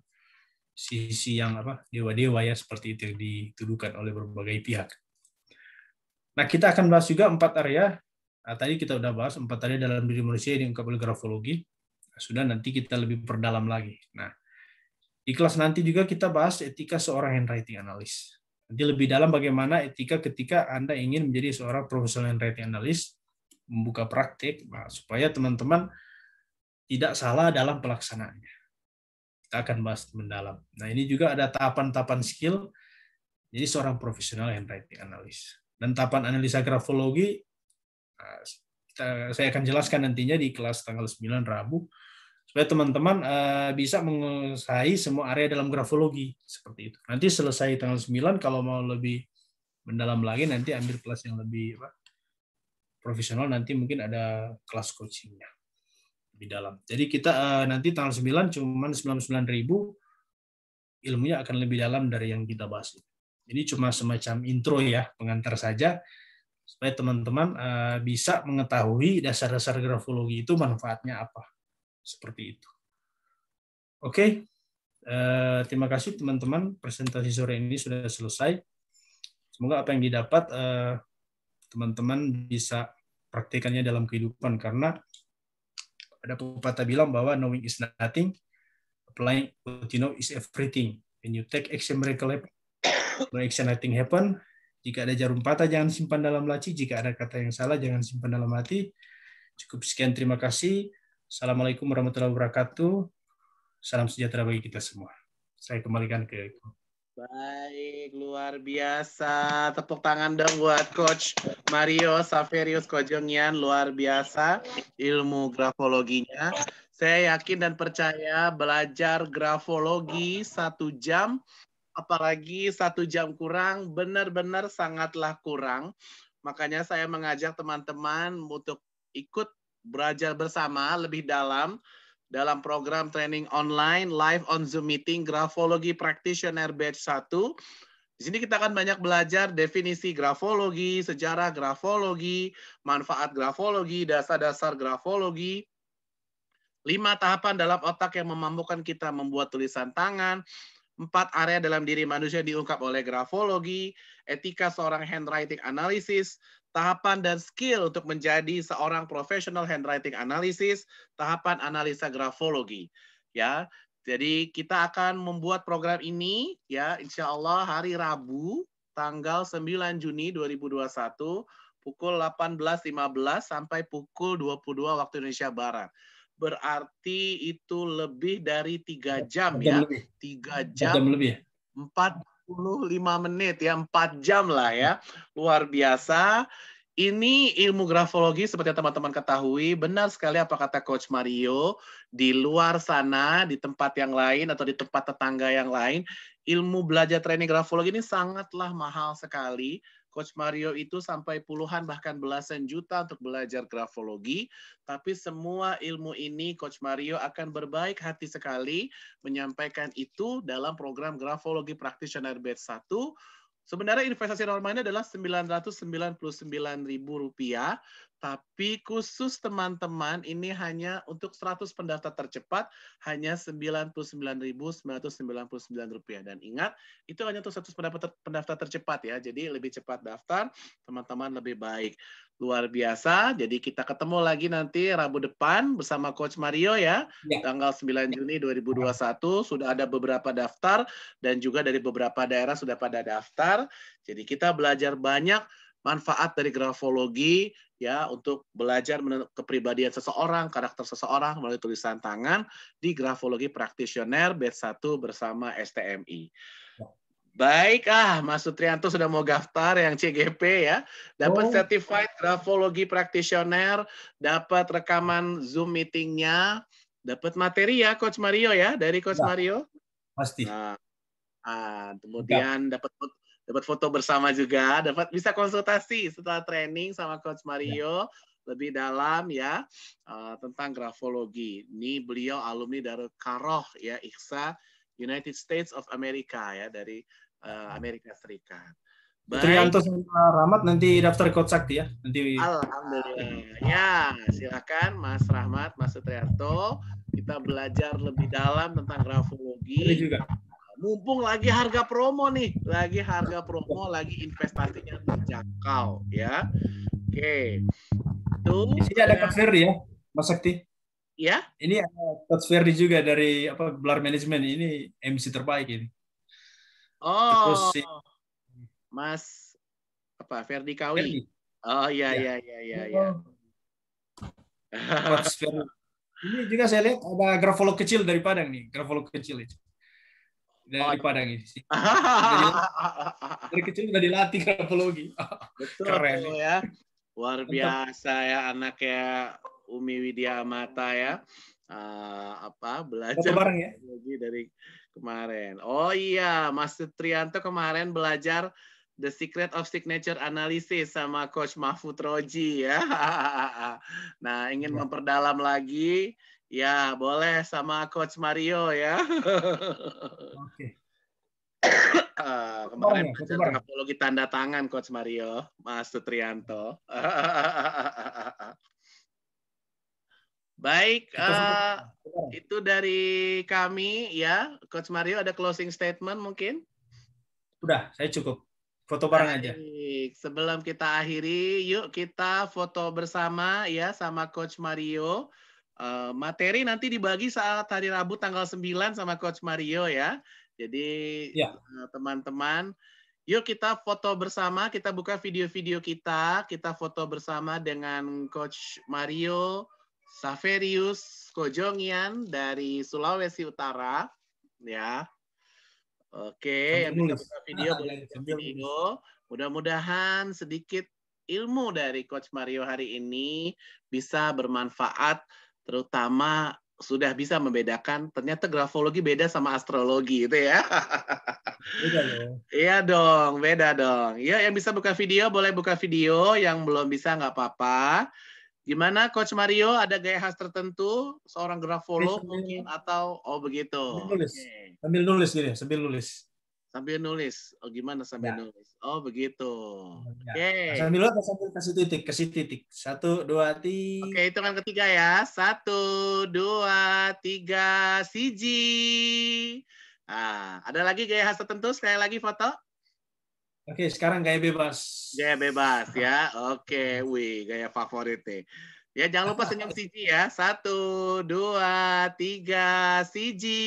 sisi yang dewa-dewa ya, seperti itu yang dituduhkan oleh berbagai pihak. Nah, kita akan bahas juga 4 area. Nah, tadi kita udah bahas 4 area dalam diri manusia yang diungkap oleh grafologi. Nah, sudah nanti kita lebih perdalam lagi. Nah, di kelas nanti juga kita bahas etika seorang handwriting analis. Nanti lebih dalam bagaimana etika ketika Anda ingin menjadi seorang professional handwriting analyst, membuka praktik, supaya teman-teman tidak salah dalam pelaksanaannya. Kita akan bahas mendalam. Nah, ini juga ada tahapan-tahapan skill jadi seorang profesional handwriting analyst. Dan tahapan analisa grafologi, saya akan jelaskan nantinya di kelas tanggal 9 Rabu, supaya teman-teman bisa menguasai semua area dalam grafologi seperti itu. Nanti selesai tanggal 9, kalau mau lebih mendalam lagi nanti ambil kelas yang lebih profesional, nanti mungkin ada kelas coachingnya lebih dalam. Jadi kita nanti tanggal 9 cuma 99.000, ilmunya akan lebih dalam dari yang kita bahas. Ini cuma semacam intro ya, pengantar saja supaya teman-teman bisa mengetahui dasar-dasar grafologi itu manfaatnya apa. Seperti itu. Oke, terima kasih teman-teman. Presentasi sore ini sudah selesai. Semoga apa yang didapat teman-teman bisa praktikannya dalam kehidupan, karena ada pepatah bilang bahwa knowing is nothing, applying what you know is everything. When you take action, miracle happen. No action, nothing happen. Jika ada jarum patah, jangan simpan dalam laci. Jika ada kata yang salah, jangan simpan dalam hati. Cukup sekian, terima kasih. Assalamualaikum warahmatullahi wabarakatuh. Salam sejahtera bagi kita semua. Saya kembalikan ke... Baik, luar biasa. Tepuk tangan dong buat Coach Mario Saverius Kojongyan. Luar biasa ilmu grafologinya. Saya yakin dan percaya belajar grafologi 1 jam, apalagi 1 jam kurang, benar-benar sangatlah kurang. Makanya saya mengajak teman-teman untuk ikut belajar bersama lebih dalam program training online live on Zoom meeting Grafologi Practitioner Batch 1. Di sini kita akan banyak belajar definisi grafologi, sejarah grafologi, manfaat grafologi, dasar-dasar grafologi, 5 tahapan dalam otak yang memampukan kita membuat tulisan tangan, 4 area dalam diri manusia diungkap oleh grafologi, etika seorang handwriting analysis, tahapan dan skill untuk menjadi seorang professional handwriting analysis, tahapan analisa grafologi. Ya, jadi kita akan membuat program ini ya, insya Allah hari Rabu, tanggal 9 Juni 2021, pukul 18.15 sampai pukul 22 waktu Indonesia Barat. Berarti itu lebih dari 3 jam ya, 3 jam lebih. 45 menit ya, 4 jam lah ya. Luar biasa. Ini ilmu grafologi seperti yang teman-teman ketahui, benar sekali apa kata Coach Mario, di luar sana, di tempat yang lain atau di tempat tetangga yang lain, ilmu belajar training grafologi ini sangatlah mahal sekali. Coach Mario itu sampai puluhan bahkan belasan juta untuk belajar grafologi, tapi semua ilmu ini Coach Mario akan berbaik hati sekali menyampaikan itu dalam program Grafologi Practitioner Batch 1. Sebenarnya investasi normalnya adalah Rp999.000, tapi khusus teman-teman ini hanya untuk 100 pendaftar tercepat hanya Rp99.999. Dan ingat, itu hanya untuk 100 pendaftar tercepat ya. Jadi lebih cepat daftar, teman-teman lebih baik. Luar biasa. Jadi kita ketemu lagi nanti Rabu depan bersama Coach Mario ya. Tanggal 9 Juni 2021 sudah ada beberapa daftar dan juga dari beberapa daerah sudah pada daftar. Jadi kita belajar banyak manfaat dari grafologi ya untuk belajar kepribadian seseorang, karakter seseorang melalui tulisan tangan di Grafologi Practitioner Batch 1 bersama STMI. Baik, Mas Sutrianto sudah mau daftar yang CGP ya. Dapat Certified Grafologi Practitioner, dapat rekaman Zoom meetingnya, dapat materi ya Coach Mario ya, dari Coach Mario. Pasti. Nah, kemudian dapat foto bersama juga, dapat bisa konsultasi setelah training sama Coach Mario lebih dalam ya tentang grafologi. Ini beliau alumni dari Karoh ya, IKSA, United States of America ya, dari Amerika Serikat. Trianto sama Rahmat nanti daftar Coach Sakti ya. Nanti. Alhamdulillah. Ya, silakan Mas Rahmat, Mas Sutrianto. Kita belajar lebih dalam tentang grafologi. Ini juga. Mumpung lagi harga promo nih, lagi investasinya terjangkau ya. Oke. Tuh. Di sini ada Coach Ferdi ya, Mas Sakti. Ya. Ini ada Coach Ferdi juga dari Belar Management. Ini MC terbaik ini. Oh. Terus Mas apa Ferdi Kawi. Ferdi. Oh iya Ya. iya. Coach Ferdi. Ini juga saya lihat ada grafolog kecil dari Padang nih, grafolog kecil itu. Dari Padang ini. Dari kecil udah dilatih grafologi. Betul Keren tuh ya. Luar biasa ya anaknya Umi Widya Amata ya. Belajar Foto bareng ya. dari kemarin. Oh iya, Mas Trianto kemarin belajar The Secret of Signature Analysis sama Coach Mahfud Roji ya. Nah, ingin memperdalam lagi, ya boleh sama Coach Mario ya. Oke. Kemarin belajar grafologi tanda tangan Coach Mario, Mas Trianto. Baik, itu dari kami ya. Coach Mario ada closing statement mungkin? Udah, saya cukup. Foto bareng aja. Sebelum kita akhiri, yuk kita foto bersama ya sama Coach Mario. Materi nanti dibagi saat hari Rabu tanggal 9 sama Coach Mario ya. Jadi teman-teman, yuk kita foto bersama, kita buka video-video kita foto bersama dengan Coach Mario Saverius Kojongian dari Sulawesi Utara, ya. Oke, yang bisa buka video boleh buka video. Mudah-mudahan sedikit ilmu dari Coach Mario hari ini bisa bermanfaat, terutama sudah bisa membedakan ternyata grafologi beda sama astrologi itu ya. Beda dong. Iya dong, beda dong. Ya, yang bisa buka video boleh buka video, yang belum bisa nggak apa-apa. Gimana Coach Mario, ada gaya khas tertentu seorang grafolog mungkin atau begitu. Sambil nulis gini, sambil nulis. Sambil nulis. Oh gimana sambil nulis? Oh begitu. Oke. Sambil nulis sambil kasih titik. 1, 2, 3. Oke, hitungan ketiga ya. 1, 2, 3, siji. Nah, ada lagi gaya khas tertentu? Sekali lagi foto. Oke, sekarang gaya bebas. Gaya bebas ya. Oke, wih, gaya favorit nih. Ya, jangan lupa senyum siji ya. 1, 2, 3, siji.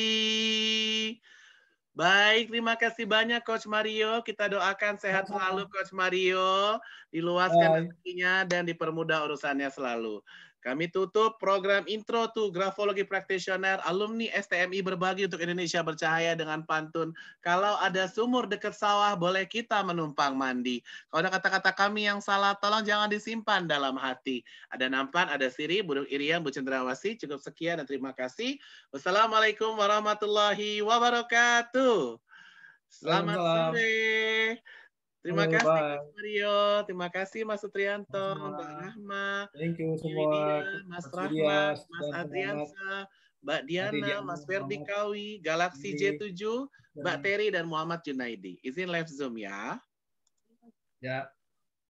Baik, terima kasih banyak Coach Mario. Kita doakan sehat selalu Coach Mario. Diluaskan rezekinya dan dipermudah urusannya selalu. Kami tutup program Intro to Grafologi Practitioner alumni STMI Berbagi untuk Indonesia Bercahaya dengan pantun. Kalau ada sumur dekat sawah, boleh kita menumpang mandi. Kalau ada kata-kata kami yang salah, tolong jangan disimpan dalam hati. Ada Nampan, ada Siri, Buduk Irian, Bu Cendrawasih. Cukup sekian dan terima kasih. Wassalamualaikum warahmatullahi wabarakatuh. Selamat sore. Terima kasih Mas Mario, terima kasih Mas Sutrianto, Mbak Rahma, Thank you semua. Mas Rahmat, Mas Adriansa, Mbak Diana, Mas Ferdi Kawi, Galaxy J7, Mbak Terry dan Muhammad Junaidi. Izin live Zoom ya. Ya.